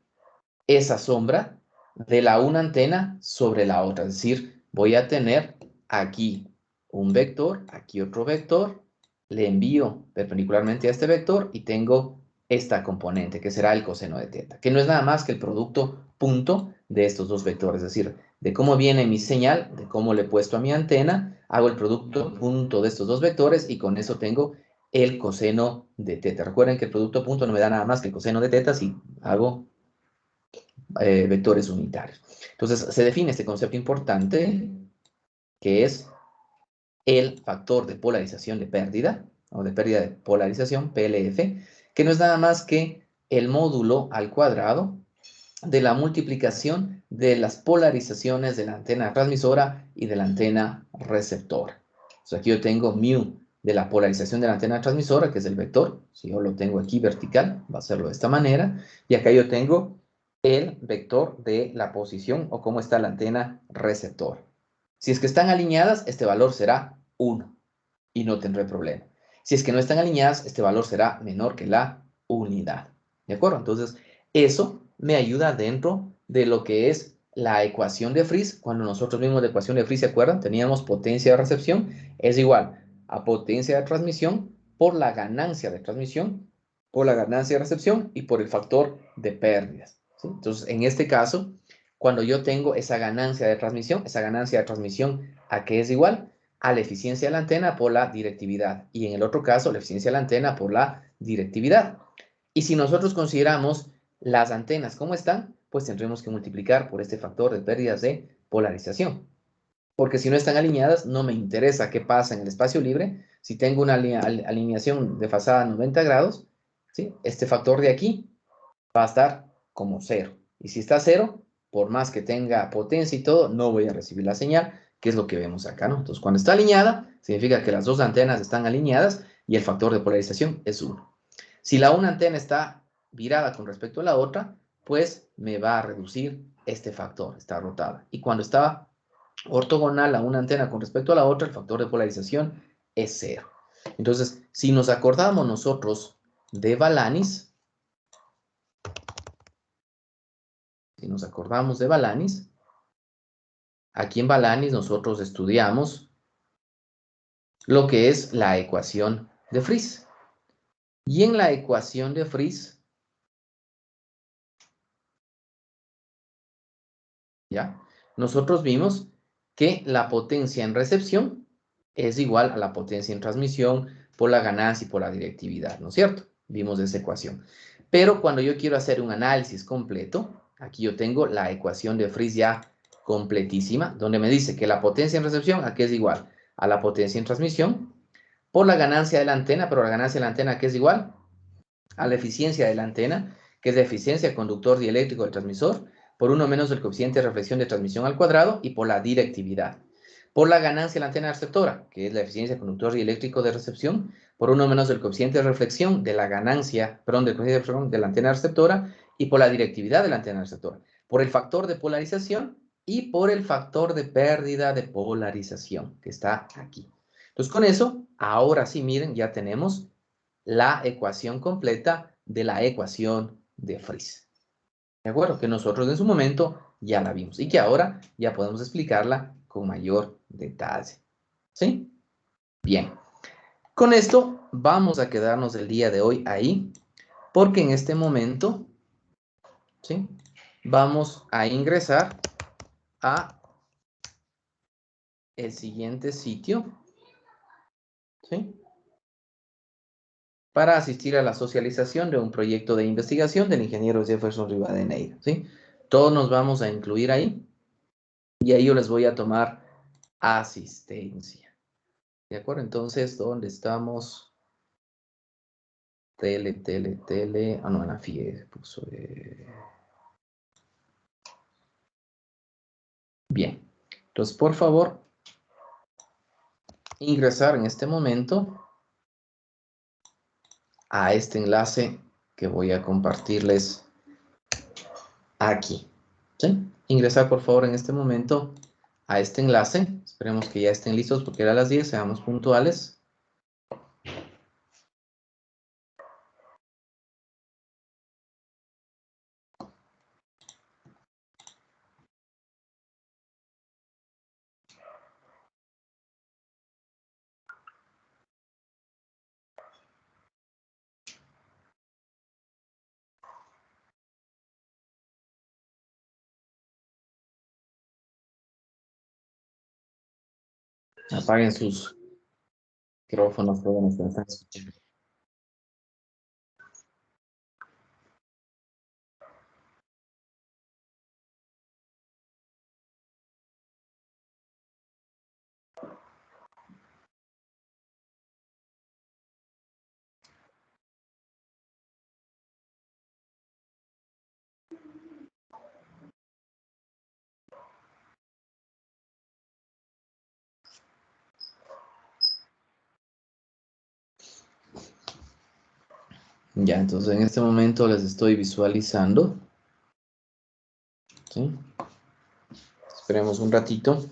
esa sombra de la una antena sobre la otra. Es decir, voy a tener aquí un vector, aquí otro vector, le envío perpendicularmente a este vector y tengo esta componente, que será el coseno de teta, que no es nada más que el producto punto de estos dos vectores, es decir, de cómo viene mi señal, de cómo le he puesto a mi antena, hago el producto punto de estos dos vectores y con eso tengo el coseno de teta. Recuerden que el producto punto no me da nada más que el coseno de teta si hago vectores unitarios. Entonces, se define este concepto importante, que es el factor de polarización de pérdida, o de pérdida de polarización, PLF, que no es nada más que el módulo al cuadrado de la multiplicación de las polarizaciones de la antena transmisora y de la antena receptora. Entonces aquí yo tengo mu de la polarización de la antena transmisora, que es el vector. Si yo lo tengo aquí vertical, va a serlo de esta manera. Y acá yo tengo el vector de la posición o cómo está la antena receptora. Si es que están alineadas, este valor será 1 y no tendré problema. Si es que no están alineadas, este valor será menor que la unidad. ¿De acuerdo? Entonces, eso me ayuda dentro de lo que es la ecuación de Friis. Cuando nosotros vimos la ecuación de Friis, ¿se acuerdan? Teníamos potencia de recepción es igual a potencia de transmisión por la ganancia de transmisión, por la ganancia de recepción y por el factor de pérdidas. ¿Sí? Entonces, en este caso, cuando yo tengo esa ganancia de transmisión, ¿a qué es igual? A la eficiencia de la antena por la directividad. Y en el otro caso, la eficiencia de la antena por la directividad. Y si nosotros consideramos las antenas como están, pues tendremos que multiplicar por este factor de pérdidas de polarización. Porque si no están alineadas, no me interesa qué pasa en el espacio libre. Si tengo una alineación desfasada a 90 grados, ¿sí? Este factor de aquí va a estar como 0. Y si está 0, por más que tenga potencia y todo, no voy a recibir la señal, que es lo que vemos acá, ¿no? Entonces, cuando está alineada, significa que las dos antenas están alineadas y el factor de polarización es 1. Si la una antena está virada con respecto a la otra, pues me va a reducir este factor, está rotada. Y cuando está ortogonal a una antena con respecto a la otra, el factor de polarización es 0. Entonces, si nos acordamos nosotros de Balanis, aquí en Balanis nosotros estudiamos lo que es la ecuación de Friis. Y en la ecuación de Friis, ¿ya? Nosotros vimos que la potencia en recepción es igual a la potencia en transmisión por la ganancia y por la directividad, ¿no es cierto? Vimos esa ecuación. Pero cuando yo quiero hacer un análisis completo, aquí yo tengo la ecuación de Friis ya completísima, donde me dice que la potencia en recepción, ¿a qué es igual? A la potencia en transmisión por la ganancia de la antena, pero la ganancia de la antena, ¿a qué es igual? A la eficiencia de la antena, que es la eficiencia conductor dieléctrico del transmisor, por 1 menos el coeficiente de reflexión de transmisión al cuadrado y por la directividad. Por la ganancia de la antena receptora, que es la eficiencia conductor dieléctrico de recepción, por 1 menos el coeficiente de reflexión de la ganancia, perdón, del coeficiente de reflexión de la antena receptora y por la directividad de la antena receptora. Por el factor de polarización y por el factor de pérdida de polarización, que está aquí. Entonces, con eso, ahora sí, miren, ya tenemos la ecuación completa de la ecuación de Friis. ¿De acuerdo? Que nosotros en su momento ya la vimos y que ahora ya podemos explicarla con mayor detalle. ¿Sí? Bien. Con esto vamos a quedarnos el día de hoy ahí, porque en este momento, ¿sí? Vamos a ingresar a el siguiente sitio, ¿sí? Para asistir a la socialización de un proyecto de investigación del ingeniero Jefferson Rivadeneira, ¿sí? Todos nos vamos a incluir ahí y ahí yo les voy a tomar asistencia. ¿De acuerdo? Entonces, ¿dónde estamos? Tele. Ah, no, en la FIE puso. Bien. Entonces, por favor, ingresar en este momento a este enlace que voy a compartirles aquí. ¿Sí? Ingresar, por favor, en este momento a este enlace. Esperemos que ya estén listos porque era a las 10, seamos puntuales. Apaguen sus micrófonos, todos nos están escuchando. Ya, entonces en este momento les estoy visualizando. ¿Sí? Esperemos un ratito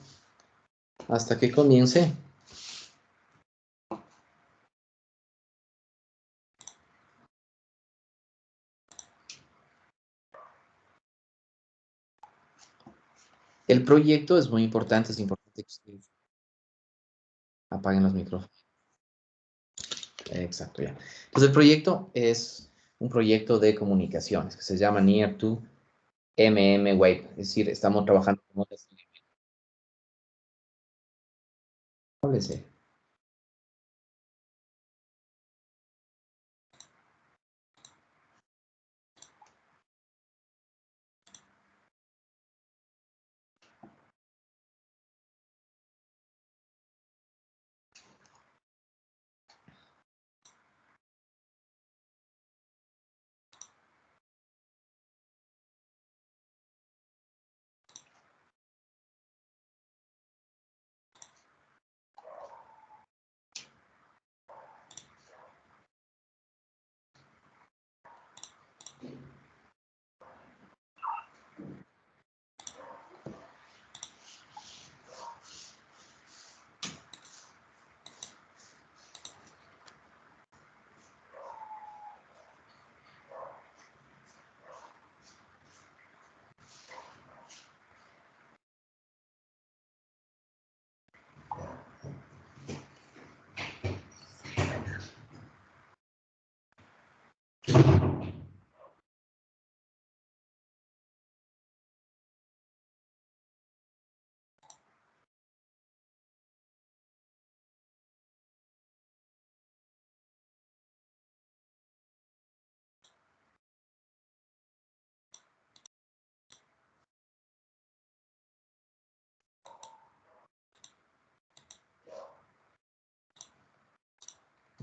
hasta que comience. El proyecto es muy importante, es importante que ustedes apaguen los micrófonos. Exacto, ya. Entonces el proyecto es un proyecto de comunicaciones que se llama Near to Wave, es decir, estamos trabajando con otras. Háblese.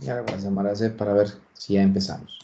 Ya voy a llamar a hacer para ver si ya empezamos.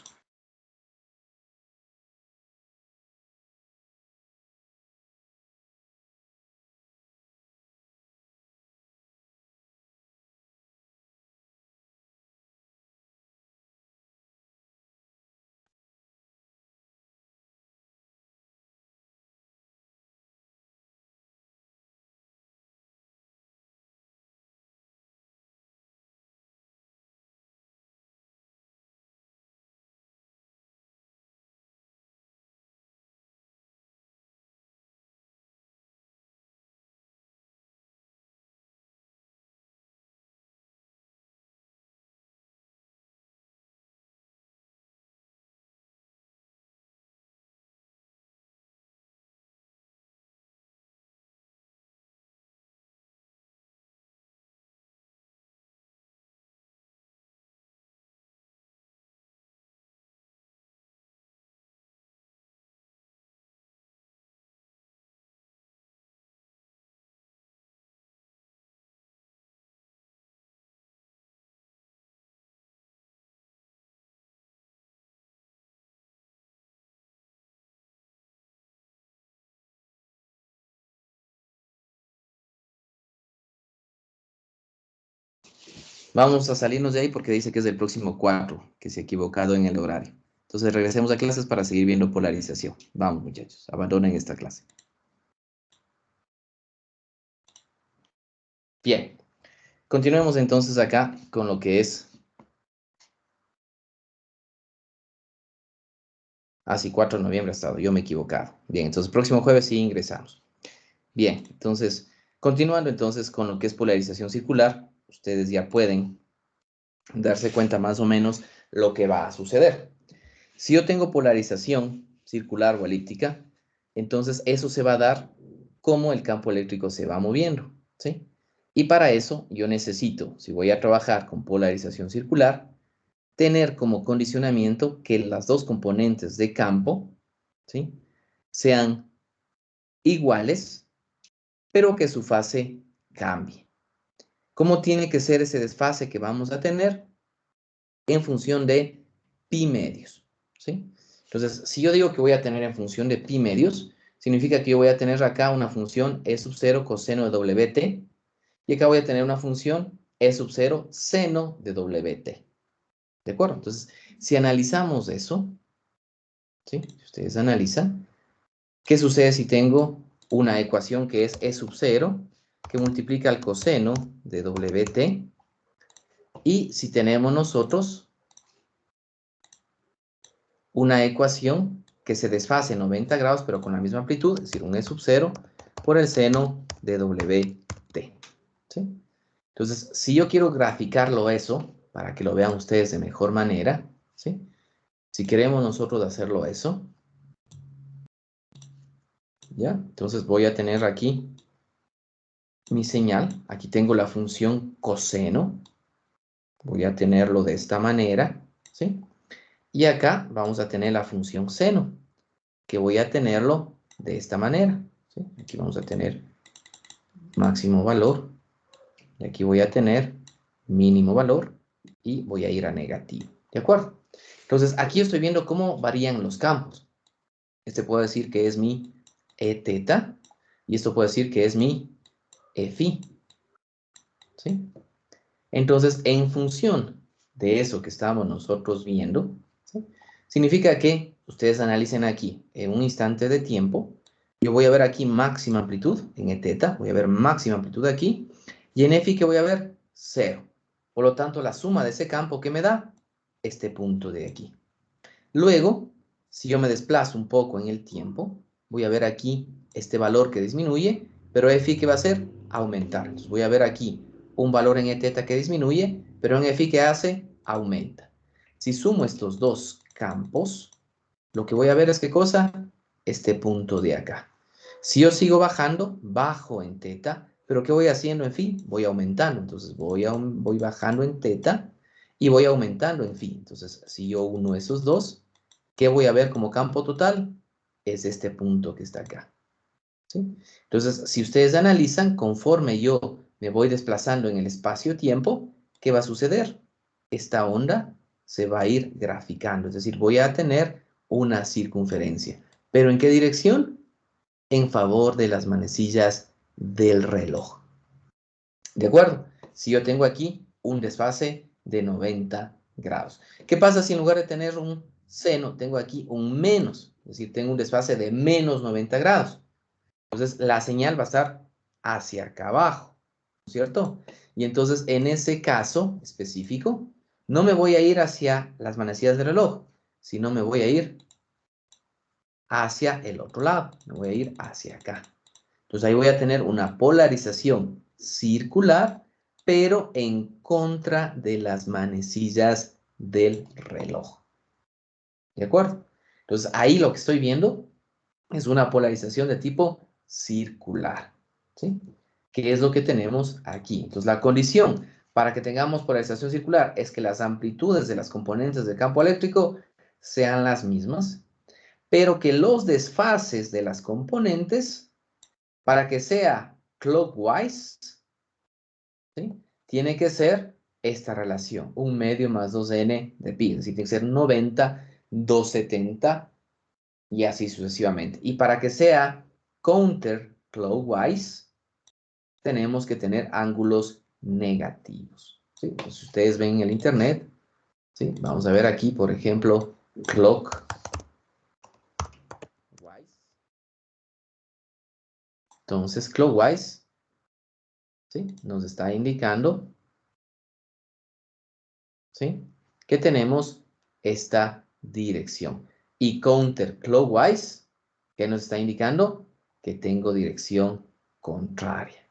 Vamos a salirnos de ahí porque dice que es el próximo 4, que se ha equivocado en el horario. Entonces regresemos a clases para seguir viendo polarización. Vamos, muchachos, abandonen esta clase. Bien, continuemos entonces acá con lo que es... sí, 4 de noviembre ha estado, yo me he equivocado. Bien, entonces próximo jueves sí ingresamos. Bien, entonces, continuando entonces con lo que es polarización circular, ustedes ya pueden darse cuenta más o menos lo que va a suceder. Si yo tengo polarización circular o elíptica, entonces eso se va a dar como el campo eléctrico se va moviendo, ¿sí? Y para eso yo necesito, si voy a trabajar con polarización circular, tener como condicionamiento que las dos componentes de campo, ¿sí?, sean iguales, pero que su fase cambie. ¿Cómo tiene que ser ese desfase que vamos a tener? En función de pi medios, ¿sí? Entonces, si yo digo que voy a tener en función de pi medios, significa que yo voy a tener acá una función e sub 0 coseno de wt, y acá voy a tener una función e sub 0 seno de wt. ¿De acuerdo? Entonces, Si analizamos eso, ¿sí? Si ustedes analizan, ¿qué sucede si tengo una ecuación que es E sub 0, que multiplica el coseno de WT? Y si tenemos nosotros una ecuación que se desfase 90 grados, pero con la misma amplitud, es decir, un E sub 0 por el seno de WT, ¿sí? Entonces, si yo quiero graficarlo eso, para que lo vean ustedes de mejor manera, ¿sí? Si queremos nosotros hacerlo eso, ¿ya? Entonces voy a tener aquí mi señal. Aquí tengo la función coseno. Voy a tenerlo de esta manera, ¿sí? Y acá vamos a tener la función seno, que voy a tenerlo de esta manera, ¿sí? Aquí vamos a tener máximo valor. Y aquí voy a tener mínimo valor. Y voy a ir a negativo, ¿de acuerdo? Entonces, aquí estoy viendo cómo varían los campos. Este puedo decir que es mi E teta. Y esto puede decir que es mi E phi, ¿sí? Entonces, en función de eso que estamos nosotros viendo, ¿sí? Significa que ustedes analicen aquí, en un instante de tiempo, yo voy a ver aquí máxima amplitud, en E teta, voy a ver máxima amplitud aquí, y en E phi que voy a ver 0. Por lo tanto, la suma de ese campo que me da, este punto de aquí. Luego, si yo me desplazo un poco en el tiempo, voy a ver aquí este valor que disminuye, pero E phi que va a hacer, aumentar. Entonces voy a ver aquí un valor en E teta que disminuye, pero en E phi que hace, aumenta. Si sumo estos dos campos, lo que voy a ver es qué cosa, este punto de acá. Si yo sigo bajando, bajo en teta, pero ¿qué voy haciendo en phi? Voy aumentando. Entonces voy bajando en teta y voy aumentando en phi. Entonces, si yo uno esos dos, ¿qué voy a ver como campo total? Es este punto que está acá, ¿sí? Entonces, si ustedes analizan, conforme yo me voy desplazando en el espacio-tiempo, ¿qué va a suceder? Esta onda se va a ir graficando, es decir, voy a tener una circunferencia. ¿Pero en qué dirección? En favor de las manecillas del reloj. ¿De acuerdo? Si yo tengo aquí un desfase de 90 grados. ¿Qué pasa si en lugar de tener un seno, tengo aquí un menos? Es decir, tengo un desfase de menos 90 grados. Entonces, la señal va a estar hacia acá abajo, ¿cierto? Y entonces, en ese caso específico, no me voy a ir hacia las manecillas del reloj, sino me voy a ir hacia el otro lado. Me voy a ir hacia acá. Entonces, ahí voy a tener una polarización circular, pero en contra de las manecillas del reloj. ¿De acuerdo? Entonces, ahí lo que estoy viendo es una polarización de tipo circular, ¿sí? ¿Qué es lo que tenemos aquí? Entonces, la condición para que tengamos polarización circular es que las amplitudes de las componentes del campo eléctrico sean las mismas, pero que los desfases de las componentes, para que sea clockwise, ¿sí? Tiene que ser esta relación, 1 medio más 2n de pi, es decir, tiene que ser 90, 270, y así sucesivamente. Y para que sea counterclockwise, tenemos que tener ángulos negativos, ¿sí? Entonces, ustedes ven en el internet, ¿sí? Vamos a ver aquí, por ejemplo, clockwise. Entonces, clockwise, ¿sí? Nos está indicando, ¿sí? Que tenemos esta dirección. Y counterclockwise, ¿qué nos está indicando? Que tengo dirección contraria,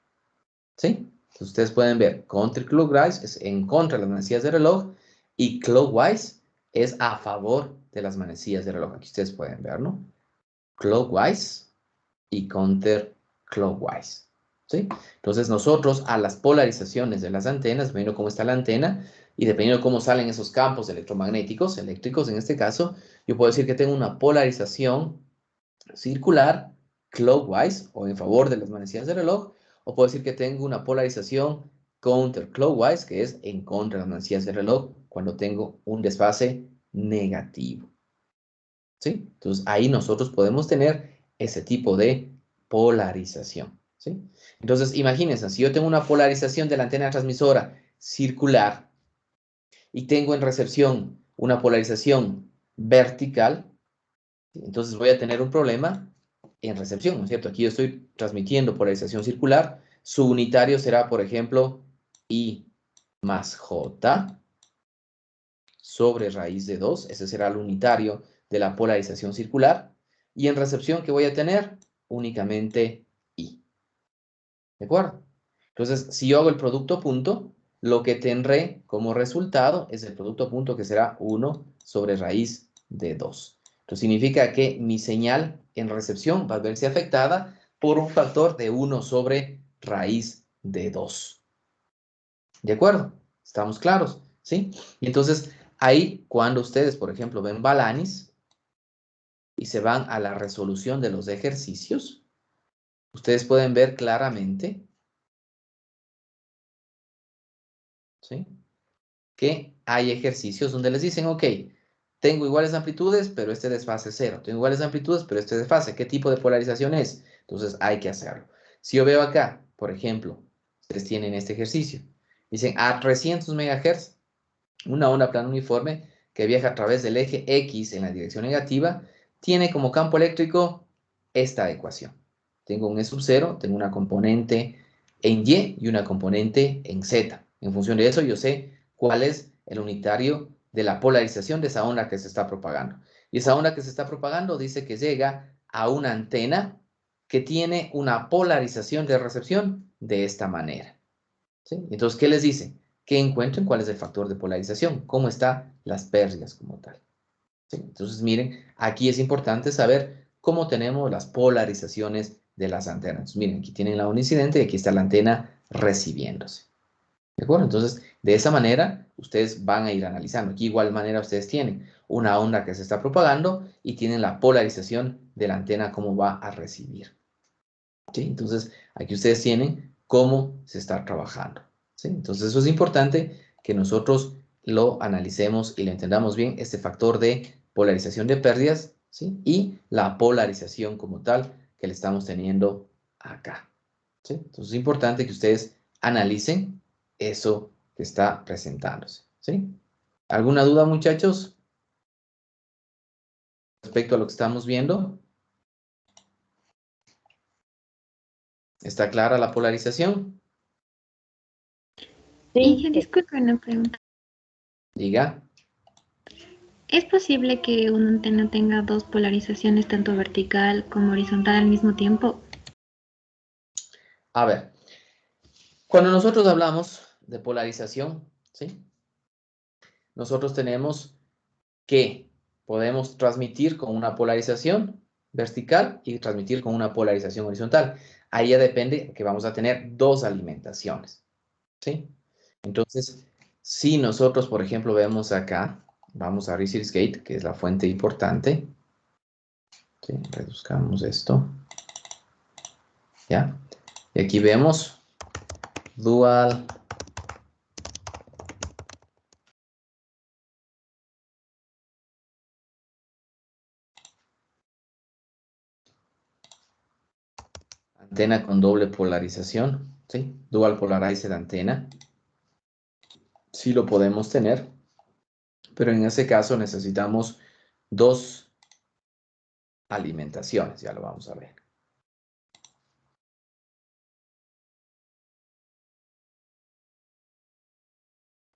¿sí? Entonces, ustedes pueden ver, counterclockwise es en contra de las manecillas de reloj y clockwise es a favor de las manecillas de reloj. Aquí ustedes pueden ver, ¿no? Clockwise y counterclockwise, ¿sí? Entonces, nosotros a las polarizaciones de las antenas, dependiendo cómo está la antena y dependiendo de cómo salen esos campos electromagnéticos, eléctricos en este caso, yo puedo decir que tengo una polarización circular, clockwise, o en favor de las manecillas de reloj, o puedo decir que tengo una polarización counterclockwise, que es en contra de las manecillas de reloj, cuando tengo un desfase negativo, ¿sí? Entonces, ahí nosotros podemos tener ese tipo de polarización, ¿sí? Entonces, imagínense, si yo tengo una polarización de la antena transmisora circular y tengo en recepción una polarización vertical, entonces voy a tener un problema en recepción, ¿no es cierto? Aquí yo estoy transmitiendo polarización circular. Su unitario será, por ejemplo, I más J sobre raíz de 2. Ese será el unitario de la polarización circular. Y en recepción, ¿qué voy a tener? Únicamente I. ¿De acuerdo? Entonces, si yo hago el producto punto, lo que tendré como resultado es el producto punto que será 1 sobre raíz de 2. Esto significa que mi señal en recepción va a verse afectada por un factor de 1 sobre raíz de 2. ¿De acuerdo? ¿Estamos claros? ¿Sí? Y entonces, ahí, cuando ustedes, por ejemplo, ven Balanis y se van a la resolución de los ejercicios, ustedes pueden ver claramente, ¿sí?, que hay ejercicios donde les dicen, ok, tengo iguales amplitudes, pero este desfase es 0. Tengo iguales amplitudes, pero este desfase, ¿qué tipo de polarización es? Entonces hay que hacerlo. Si yo veo acá, por ejemplo, ustedes tienen este ejercicio, dicen a 300 MHz, una onda plana uniforme que viaja a través del eje X en la dirección negativa, tiene como campo eléctrico esta ecuación. Tengo un E sub 0, tengo una componente en Y y una componente en Z. En función de eso, yo sé cuál es el unitario de la polarización de esa onda que se está propagando. Y esa onda que se está propagando dice que llega a una antena que tiene una polarización de recepción de esta manera. ¿Sí? Entonces, ¿qué les dice? Que encuentren cuál es el factor de polarización, cómo están las pérdidas como tal. ¿Sí? Entonces, miren, aquí es importante saber cómo tenemos las polarizaciones de las antenas. Entonces, miren, aquí tienen la onda incidente y aquí está la antena recibiéndose. ¿De acuerdo? Entonces, de esa manera, ustedes van a ir analizando. Aquí, igual manera, ustedes tienen una onda que se está propagando y tienen la polarización de la antena, cómo va a recibir. ¿Sí? Entonces, aquí ustedes tienen cómo se está trabajando. ¿Sí? Entonces, eso es importante que nosotros lo analicemos y lo entendamos bien, este factor de polarización de pérdidas, ¿sí?, y la polarización como tal que le estamos teniendo acá. ¿Sí? Entonces, es importante que ustedes analicen eso que está presentándose. ¿Sí? ¿Alguna duda, muchachos, respecto a lo que estamos viendo? ¿Está clara la polarización? Inge, disculpe una pregunta. Diga. ¿Es posible que una antena tenga dos polarizaciones, tanto vertical como horizontal al mismo tiempo? A ver, cuando nosotros hablamos de polarización, ¿sí?, nosotros tenemos que podemos transmitir con una polarización vertical y transmitir con una polarización horizontal. Ahí ya depende que vamos a tener dos alimentaciones, ¿sí? Entonces, si nosotros, por ejemplo, vemos acá, vamos a ResearchGate, que es la fuente importante, ¿sí?, reduzcamos esto, ¿ya? Y aquí vemos dual antena con doble polarización, ¿sí? Dual polarized antena. Sí lo podemos tener, pero en ese caso necesitamos dos alimentaciones, ya lo vamos a ver.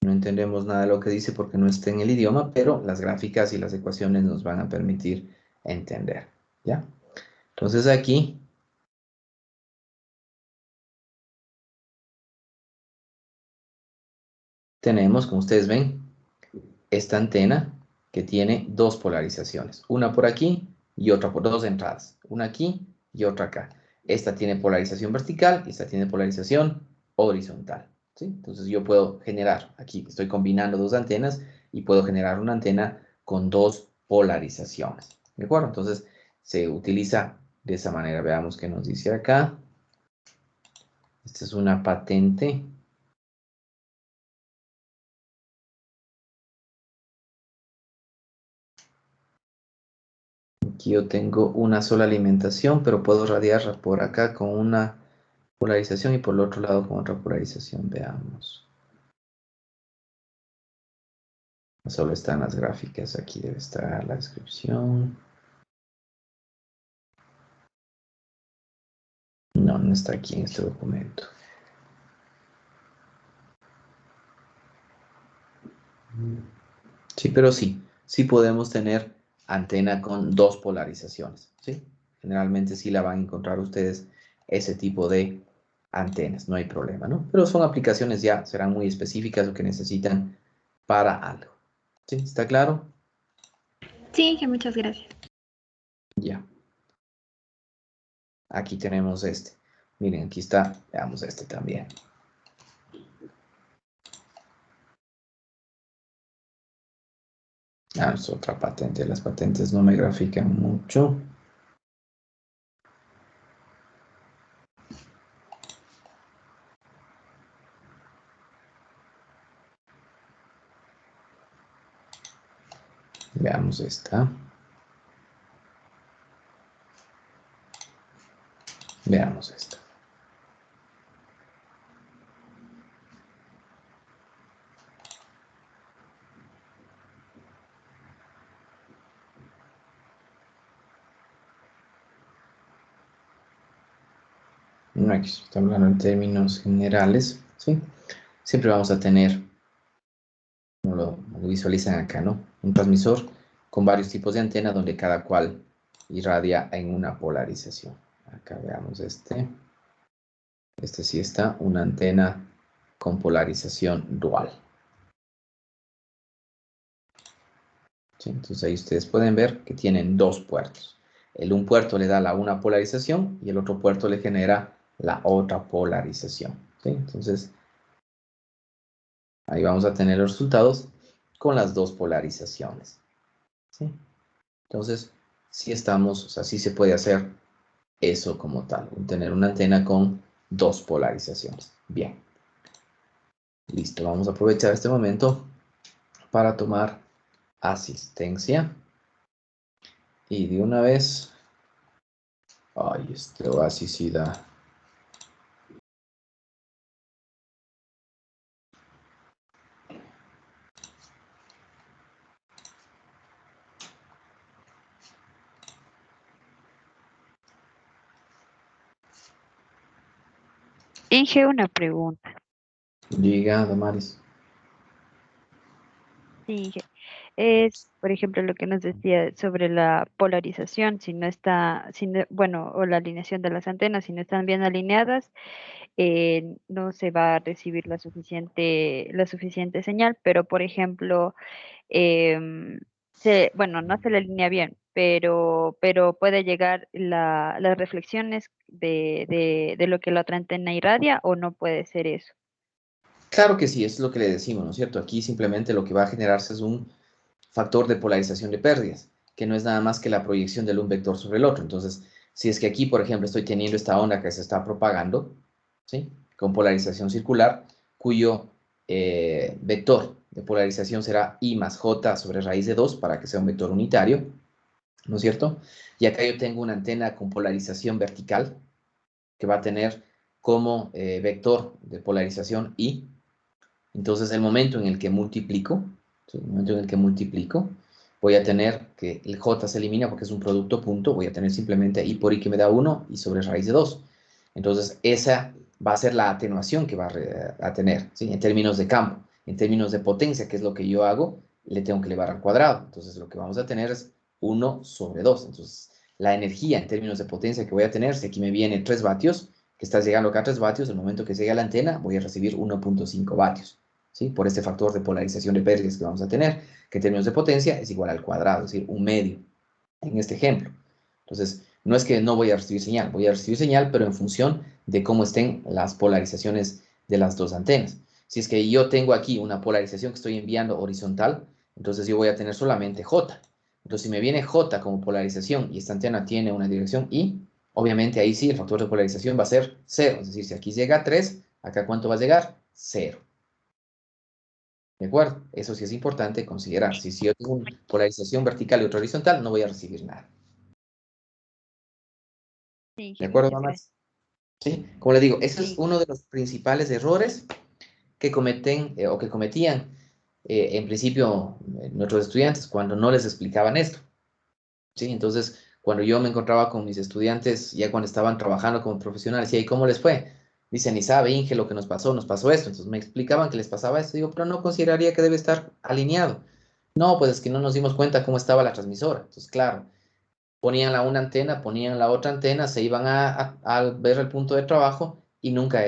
No entendemos nada de lo que dice porque no está en el idioma, pero las gráficas y las ecuaciones nos van a permitir entender, ¿ya? Entonces aquí tenemos, como ustedes ven, esta antena que tiene dos polarizaciones. Una por aquí y otra por dos entradas. Una aquí y otra acá. Esta tiene polarización vertical y esta tiene polarización horizontal. ¿Sí? Entonces yo puedo generar, aquí estoy combinando dos antenas y puedo generar una antena con dos polarizaciones. ¿De acuerdo? Entonces se utiliza de esa manera. Veamos qué nos dice acá. Esta es una patente. Aquí yo tengo una sola alimentación, pero puedo radiar por acá con una polarización y por el otro lado con otra polarización. Veamos. Solo están las gráficas. Aquí debe estar la descripción. No, no está aquí en este documento. Sí, pero sí. Sí podemos tener antena con dos polarizaciones. ¿Sí? Generalmente sí la van a encontrar ustedes ese tipo de antenas. No hay problema, ¿no? Pero son aplicaciones ya, serán muy específicas o que necesitan para algo. ¿Sí? ¿Está claro? Sí, que muchas gracias. Ya. Aquí tenemos este. Miren, aquí está. Veamos este también. Ah, es otra patente. Las patentes no me grafican mucho. Veamos esta. Veamos esta. No, aquí está hablando en términos generales, ¿sí? Siempre vamos a tener, como lo visualizan acá, ¿no? Un transmisor con varios tipos de antena donde cada cual irradia en una polarización. Acá veamos este. Este sí está, una antena con polarización dual. ¿Sí? Entonces ahí ustedes pueden ver que tienen dos puertos. Un puerto le da una polarización y el otro puerto le genera la otra polarización. ¿Sí? Entonces ahí vamos a tener los resultados con las dos polarizaciones. ¿Sí? Entonces, sí estamos, o sea, sí se puede hacer eso como tal, tener una antena con dos polarizaciones. Bien. Listo, vamos a aprovechar este momento para tomar asistencia. Y de una vez, ay, este Oasis sí da. Inge, una pregunta. Diga, Damaris. Sí, Inge. Es, por ejemplo, lo que nos decía sobre la polarización, si no está, bueno, o la alineación de las antenas, si no están bien alineadas, no se va a recibir la suficiente señal, pero, por ejemplo, em, bueno, no se le alinea bien, pero puede llegar las reflexiones de lo que la otra antena irradia o no puede ser eso. Claro que sí, es lo que le decimos, ¿no es cierto? Aquí simplemente lo que va a generarse es un factor de polarización de pérdidas, que no es nada más que la proyección de un vector sobre el otro. Entonces, si es que aquí, por ejemplo, estoy teniendo esta onda que se está propagando, ¿sí? Con polarización circular, cuyo vector de polarización será I más J sobre raíz de 2 para que sea un vector unitario, ¿no es cierto? Y acá yo tengo una antena con polarización vertical que va a tener como vector de polarización I. Entonces, el momento en el que multiplico, ¿sí? El momento en el que multiplico, voy a tener que el J se elimina porque es un producto punto, voy a tener simplemente I por I que me da 1 y sobre raíz de 2. Entonces, esa va a ser la atenuación que va a tener, ¿sí? En términos de campo. En términos de potencia, que es lo que yo hago, le tengo que elevar al cuadrado. Entonces, lo que vamos a tener es 1 sobre 2. Entonces, la energía en términos de potencia que voy a tener, si aquí me viene 3 vatios, que está llegando acá a 3 vatios, el momento que llegue a la antena, voy a recibir 1.5 vatios. ¿Sí? Por este factor de polarización de pérdidas que vamos a tener, que en términos de potencia es igual al cuadrado, es decir, un medio, en este ejemplo. Entonces, no es que no voy a recibir señal, pero en función de cómo estén las polarizaciones de las dos antenas. Si es que yo tengo aquí una polarización que estoy enviando horizontal, entonces yo voy a tener solamente J. Entonces, si me viene J como polarización y esta antena tiene una dirección I, obviamente ahí sí el factor de polarización va a ser 0. Es decir, si aquí llega a 3, ¿acá cuánto va a llegar? 0. ¿De acuerdo? Eso sí es importante considerar. Si yo tengo una polarización vertical y otra horizontal, no voy a recibir nada. Sí, ¿De Inge, acuerdo, muchas mamás? gracias. ¿Sí? Como le digo, ese es Sí. uno de los principales errores que cometen o que cometían en principio, nuestros estudiantes, cuando no les explicaban esto. ¿Sí? Entonces, cuando yo me encontraba con mis estudiantes, ya cuando estaban trabajando como profesionales, ¿y cómo les fue? Dicen, y sabe, Inge, lo que nos pasó esto. Entonces me explicaban que les pasaba esto. Digo, pero no consideraría que debe estar alineado. No, pues es que no nos dimos cuenta cómo estaba la transmisora. Entonces, claro, ponían la una antena, ponían la otra antena, se iban a ver el punto de trabajo y nunca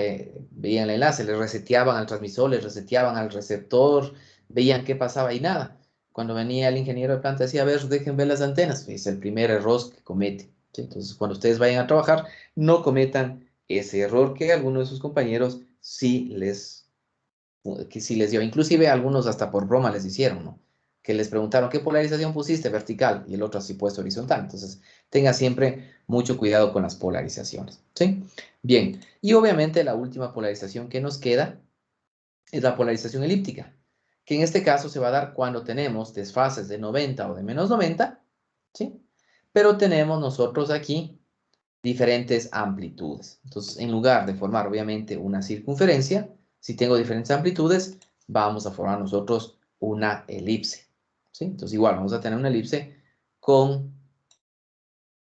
veían el enlace. Les reseteaban al transmisor, les reseteaban al receptor, veían qué pasaba y nada. Cuando venía el ingeniero de planta decía, a ver, dejen ver las antenas. Es el primer error que comete. ¿Sí? Entonces, cuando ustedes vayan a trabajar, no cometan ese error que algunos de sus compañeros que sí les dio. Inclusive algunos hasta por broma les hicieron, ¿no? Que les preguntaron, ¿qué polarización pusiste? Vertical. Y el otro así puesto horizontal. Entonces, tenga siempre mucho cuidado con las polarizaciones. ¿Sí? Bien. Y obviamente la última polarización que nos queda es la polarización elíptica, que en este caso se va a dar cuando tenemos desfases de 90 o de menos 90, ¿sí? Pero tenemos nosotros aquí diferentes amplitudes. Entonces, en lugar de formar obviamente una circunferencia, si tengo diferentes amplitudes, vamos a formar nosotros una elipse. ¿Sí? Entonces, igual vamos a tener una elipse con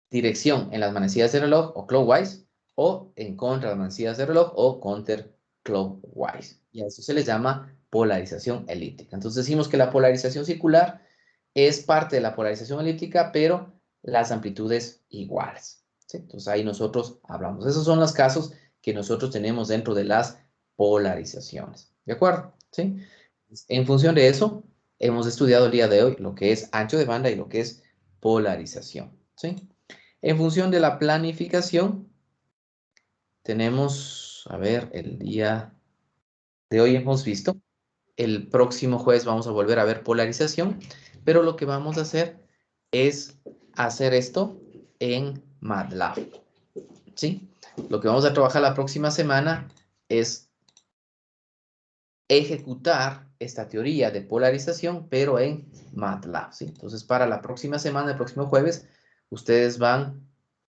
dirección en las manecillas de reloj o clockwise, o en contra de las manecillas de reloj o counterclockwise. Y a eso se le llama polarización elíptica. Entonces decimos que la polarización circular es parte de la polarización elíptica, pero las amplitudes iguales. ¿Sí? Entonces ahí nosotros hablamos. Esos son los casos que nosotros tenemos dentro de las polarizaciones. ¿De acuerdo? ¿Sí? En función de eso, hemos estudiado el día de hoy lo que es ancho de banda y lo que es polarización. ¿Sí? En función de la planificación, tenemos, a ver, el día de hoy hemos visto. El próximo jueves vamos a volver a ver polarización, pero lo que vamos a hacer es hacer esto en MATLAB. ¿Sí? Lo que vamos a trabajar la próxima semana es ejecutar esta teoría de polarización, pero en MATLAB. ¿Sí? Entonces, para la próxima semana, el próximo jueves, ustedes van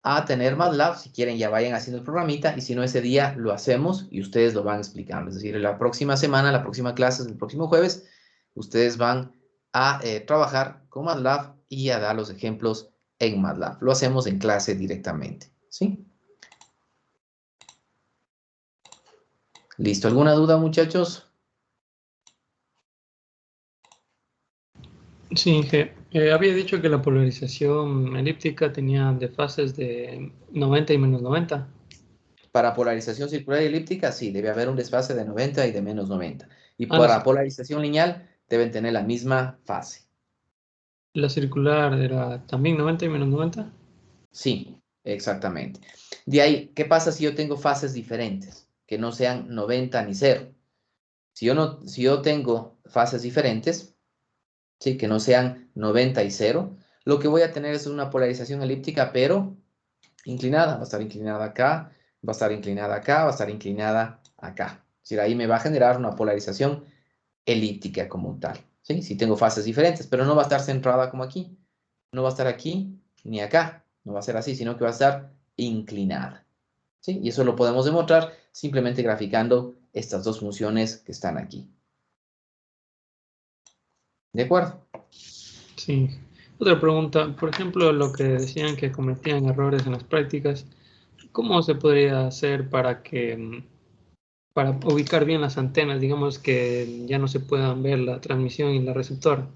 a tener MATLAB. Si quieren, ya vayan haciendo el programita, y si no, ese día lo hacemos y ustedes lo van explicando. Es decir, la próxima semana, la próxima clase, el próximo jueves, ustedes van a trabajar con MATLAB y a dar los ejemplos en MATLAB. Lo hacemos en clase directamente. ¿Sí? ¿Listo? ¿Alguna duda, muchachos? Sí, Inge. Había dicho que la polarización elíptica tenía desfases de 90 y menos 90. Para polarización circular y elíptica, sí, debe haber un desfase de 90 y de menos 90. Y Ah, para polarización lineal, deben tener la misma fase. la circular era también 90 y menos 90. Sí, exactamente. De ahí, ¿qué pasa si yo tengo fases diferentes? Que no sean 90 ni 0. Si yo tengo fases diferentes, ¿sí? Que no sean 90 y 0, lo que voy a tener es una polarización elíptica, pero inclinada. Va a estar inclinada acá, va a estar inclinada acá, va a estar inclinada acá. Es decir, ahí me va a generar una polarización elíptica como tal. ¿Sí? Si tengo fases diferentes, pero no va a estar centrada como aquí. No va a estar aquí ni acá. No va a ser así, sino que va a estar inclinada. ¿Sí? Y eso lo podemos demostrar simplemente graficando estas dos funciones que están aquí. ¿De acuerdo? Sí. Otra pregunta, por ejemplo, lo que decían que cometían errores en las prácticas, ¿cómo se podría hacer para ubicar bien las antenas, digamos que ya no se puedan ver la transmisión y la receptora?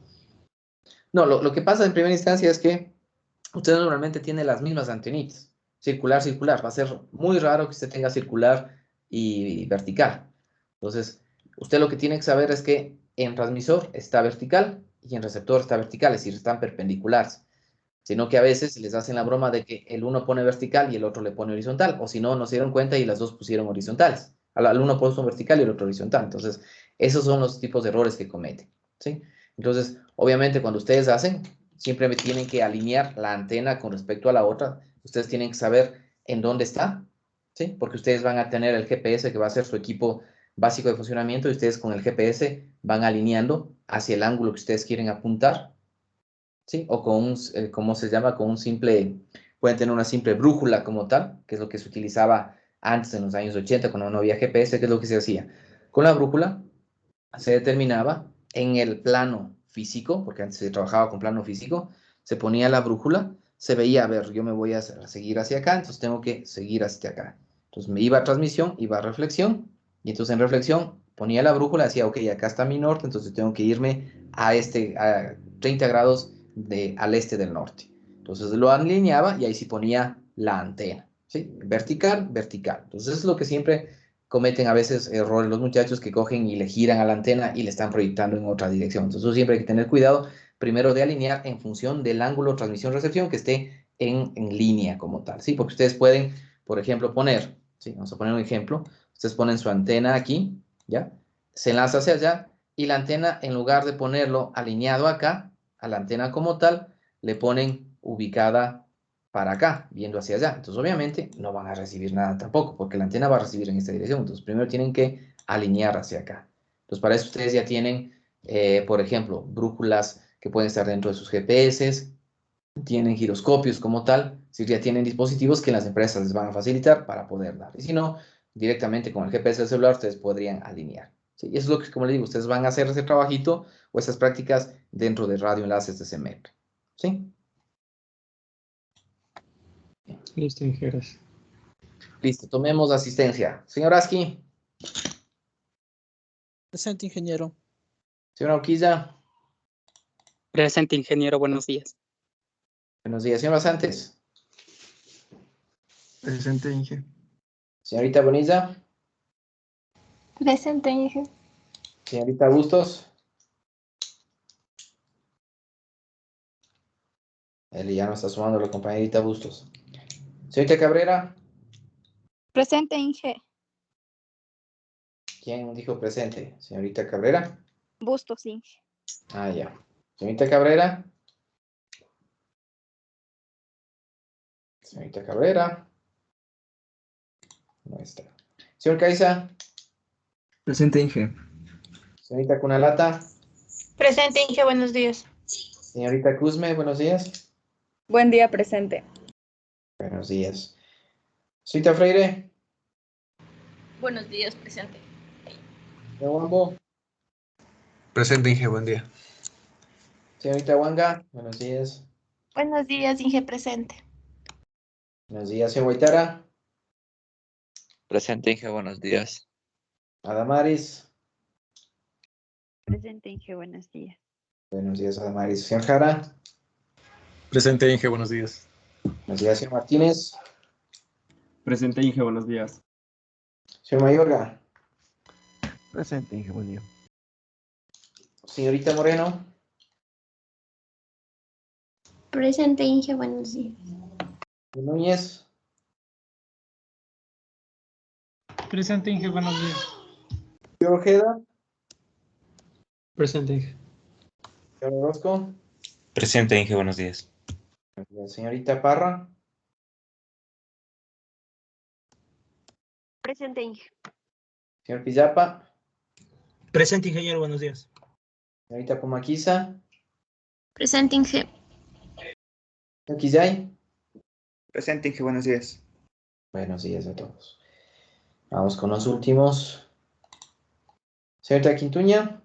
No, lo que pasa en primera instancia es que usted normalmente tiene las mismas antenitas. Circular, circular. Va a ser muy raro que usted tenga circular y vertical. Entonces, usted lo que tiene que saber es que en transmisor está vertical y en receptor está vertical, es decir, están perpendiculares. Sino que a veces les hacen la broma de que el uno pone vertical y el otro le pone horizontal. O si no, no se dieron cuenta y las dos pusieron horizontales. Al uno puso vertical y el otro horizontal. Entonces, esos son los tipos de errores que cometen. ¿Sí? Entonces, obviamente, cuando ustedes hacen, siempre tienen que alinear la antena con respecto a la otra. Ustedes tienen que saber en dónde está, ¿sí? Porque ustedes van a tener el GPS, que va a ser su equipo básico de funcionamiento, y ustedes con el GPS van alineando hacia el ángulo que ustedes quieren apuntar, ¿sí? O con un, ¿cómo se llama? Con un simple, pueden tener una simple brújula como tal, que es lo que se utilizaba antes en los años 80, cuando no había GPS, que es lo que se hacía. Con la brújula se determinaba en el plano físico, porque antes se trabajaba con plano físico, se ponía la brújula, se veía, a ver, yo me voy a seguir hacia acá, entonces tengo que seguir hacia acá. Entonces me iba a transmisión, iba a reflexión, y entonces en reflexión ponía la brújula, decía, ok, acá está mi norte, entonces tengo que irme a 30 grados al este del norte. Entonces lo alineaba y ahí sí ponía la antena, ¿sí? Vertical, vertical. Entonces es lo que siempre cometen a veces errores los muchachos que cogen y le giran a la antena y le están proyectando en otra dirección. Entonces siempre hay que tener cuidado primero de alinear en función del ángulo transmisión-recepción que esté en línea como tal, ¿sí? Porque ustedes pueden, por ejemplo, poner, ¿sí? Vamos a poner un ejemplo. Ustedes ponen su antena aquí, ¿ya? Se enlaza hacia allá y la antena, en lugar de ponerlo alineado acá, a la antena como tal, le ponen ubicada para acá, viendo hacia allá. Entonces, obviamente, no van a recibir nada tampoco, porque la antena va a recibir en esta dirección. Entonces, primero tienen que alinear hacia acá. Entonces, para eso ustedes ya tienen, por ejemplo, brújulas que pueden estar dentro de sus GPS, tienen giroscopios como tal, si ya tienen dispositivos que las empresas les van a facilitar para poder dar. Y si no, directamente con el GPS del celular ustedes podrían alinear. ¿Sí? Y eso es lo que, como les digo, ustedes van a hacer ese trabajito o esas prácticas dentro de radioenlaces de CEMEP. ¿Sí? Listo, ingenieros. Listo, tomemos asistencia. Señor Aski. Presente, ingeniero. Señora Urquiza. Presente, ingeniero, buenos días. Buenos días. Señor Basantes. Presente, Inge. Señorita Bonilla. Presente, Inge. Señorita Bustos. Él ya no está sumando la compañerita Bustos. Señorita Cabrera. Presente, Inge. ¿Quién dijo presente? Señorita Cabrera. Bustos, Inge. Ah, ya. Señorita Cabrera. Señorita Cabrera. No está. Señor Caiza. Presente, Inge. Señorita Cunalata. Presente, Inge, buenos días. Señorita Cusme, buenos días. Buen día, presente. Buenos días. Señorita Freire. Buenos días, presente. Señor Wambo. Presente, Inge, buen día. Señorita Wanga, buenos días. Buenos días, Inge, presente. Buenos días, señor Guaitara. Presente, Inge, buenos días. Adamaris. Presente, Inge, buenos días. Buenos días, Adamaris. Señor Jara. Presente, Inge, buenos días. Buenos días, señor Martínez. Presente, Inge, buenos días. Señor Mayorga. Presente, Inge, buen día. Señorita Moreno. Presente, Inge, buenos días. Señor Núñez. Presente, Inge, buenos días. Señor Ojeda. Presente, Inge. Señor Orozco. Presente, Inge, buenos días. Señorita Parra. Presente, Inge. Señor Pizapa. Presente, ingeniero, buenos días. Señorita Pomaquiza. Presente, Inge. Señor Quillay. Presente, Inge, buenos días. Buenos días a todos. Vamos con los últimos. Señorita Quintuña.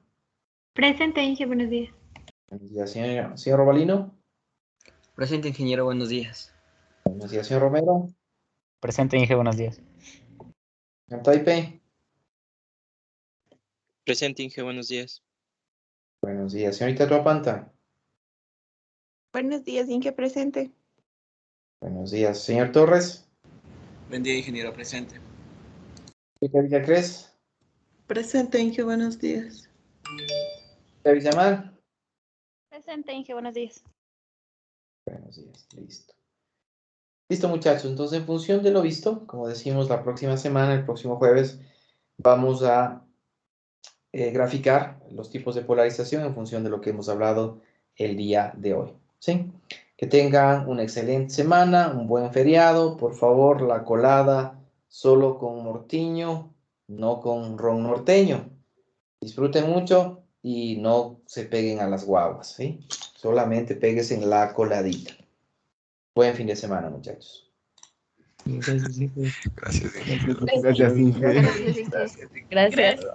Presente, Inge, buenos días. Buenos días, señor Robalino. Presente, ingeniero, buenos días. Buenos días, señor Romero. Presente, Inge, buenos días. Señor Taipe. Presente, Inge, buenos días. Buenos días, señorita Tuapanta. Buenos días, Inge, presente. Buenos días, señor Torres. Buen día, ingeniero, presente. Señorita Villacres. Presente, Inge, buenos días. Señorita Villamar. Presente, Inge, buenos días. Buenos días, listo. Listo, muchachos. Entonces, en función de lo visto, como decimos, la próxima semana, el próximo jueves, vamos a graficar los tipos de polarización en función de lo que hemos hablado el día de hoy. ¿Sí? Que tengan una excelente semana, un buen feriado. Por favor, la colada solo con mortiño, no con ron norteño. Disfruten mucho y no se peguen a las guaguas, ¿sí? Solamente péguense en la coladita. Buen fin de semana, muchachos. Gracias, Inge. Gracias, Inge. Gracias, Inge. Gracias.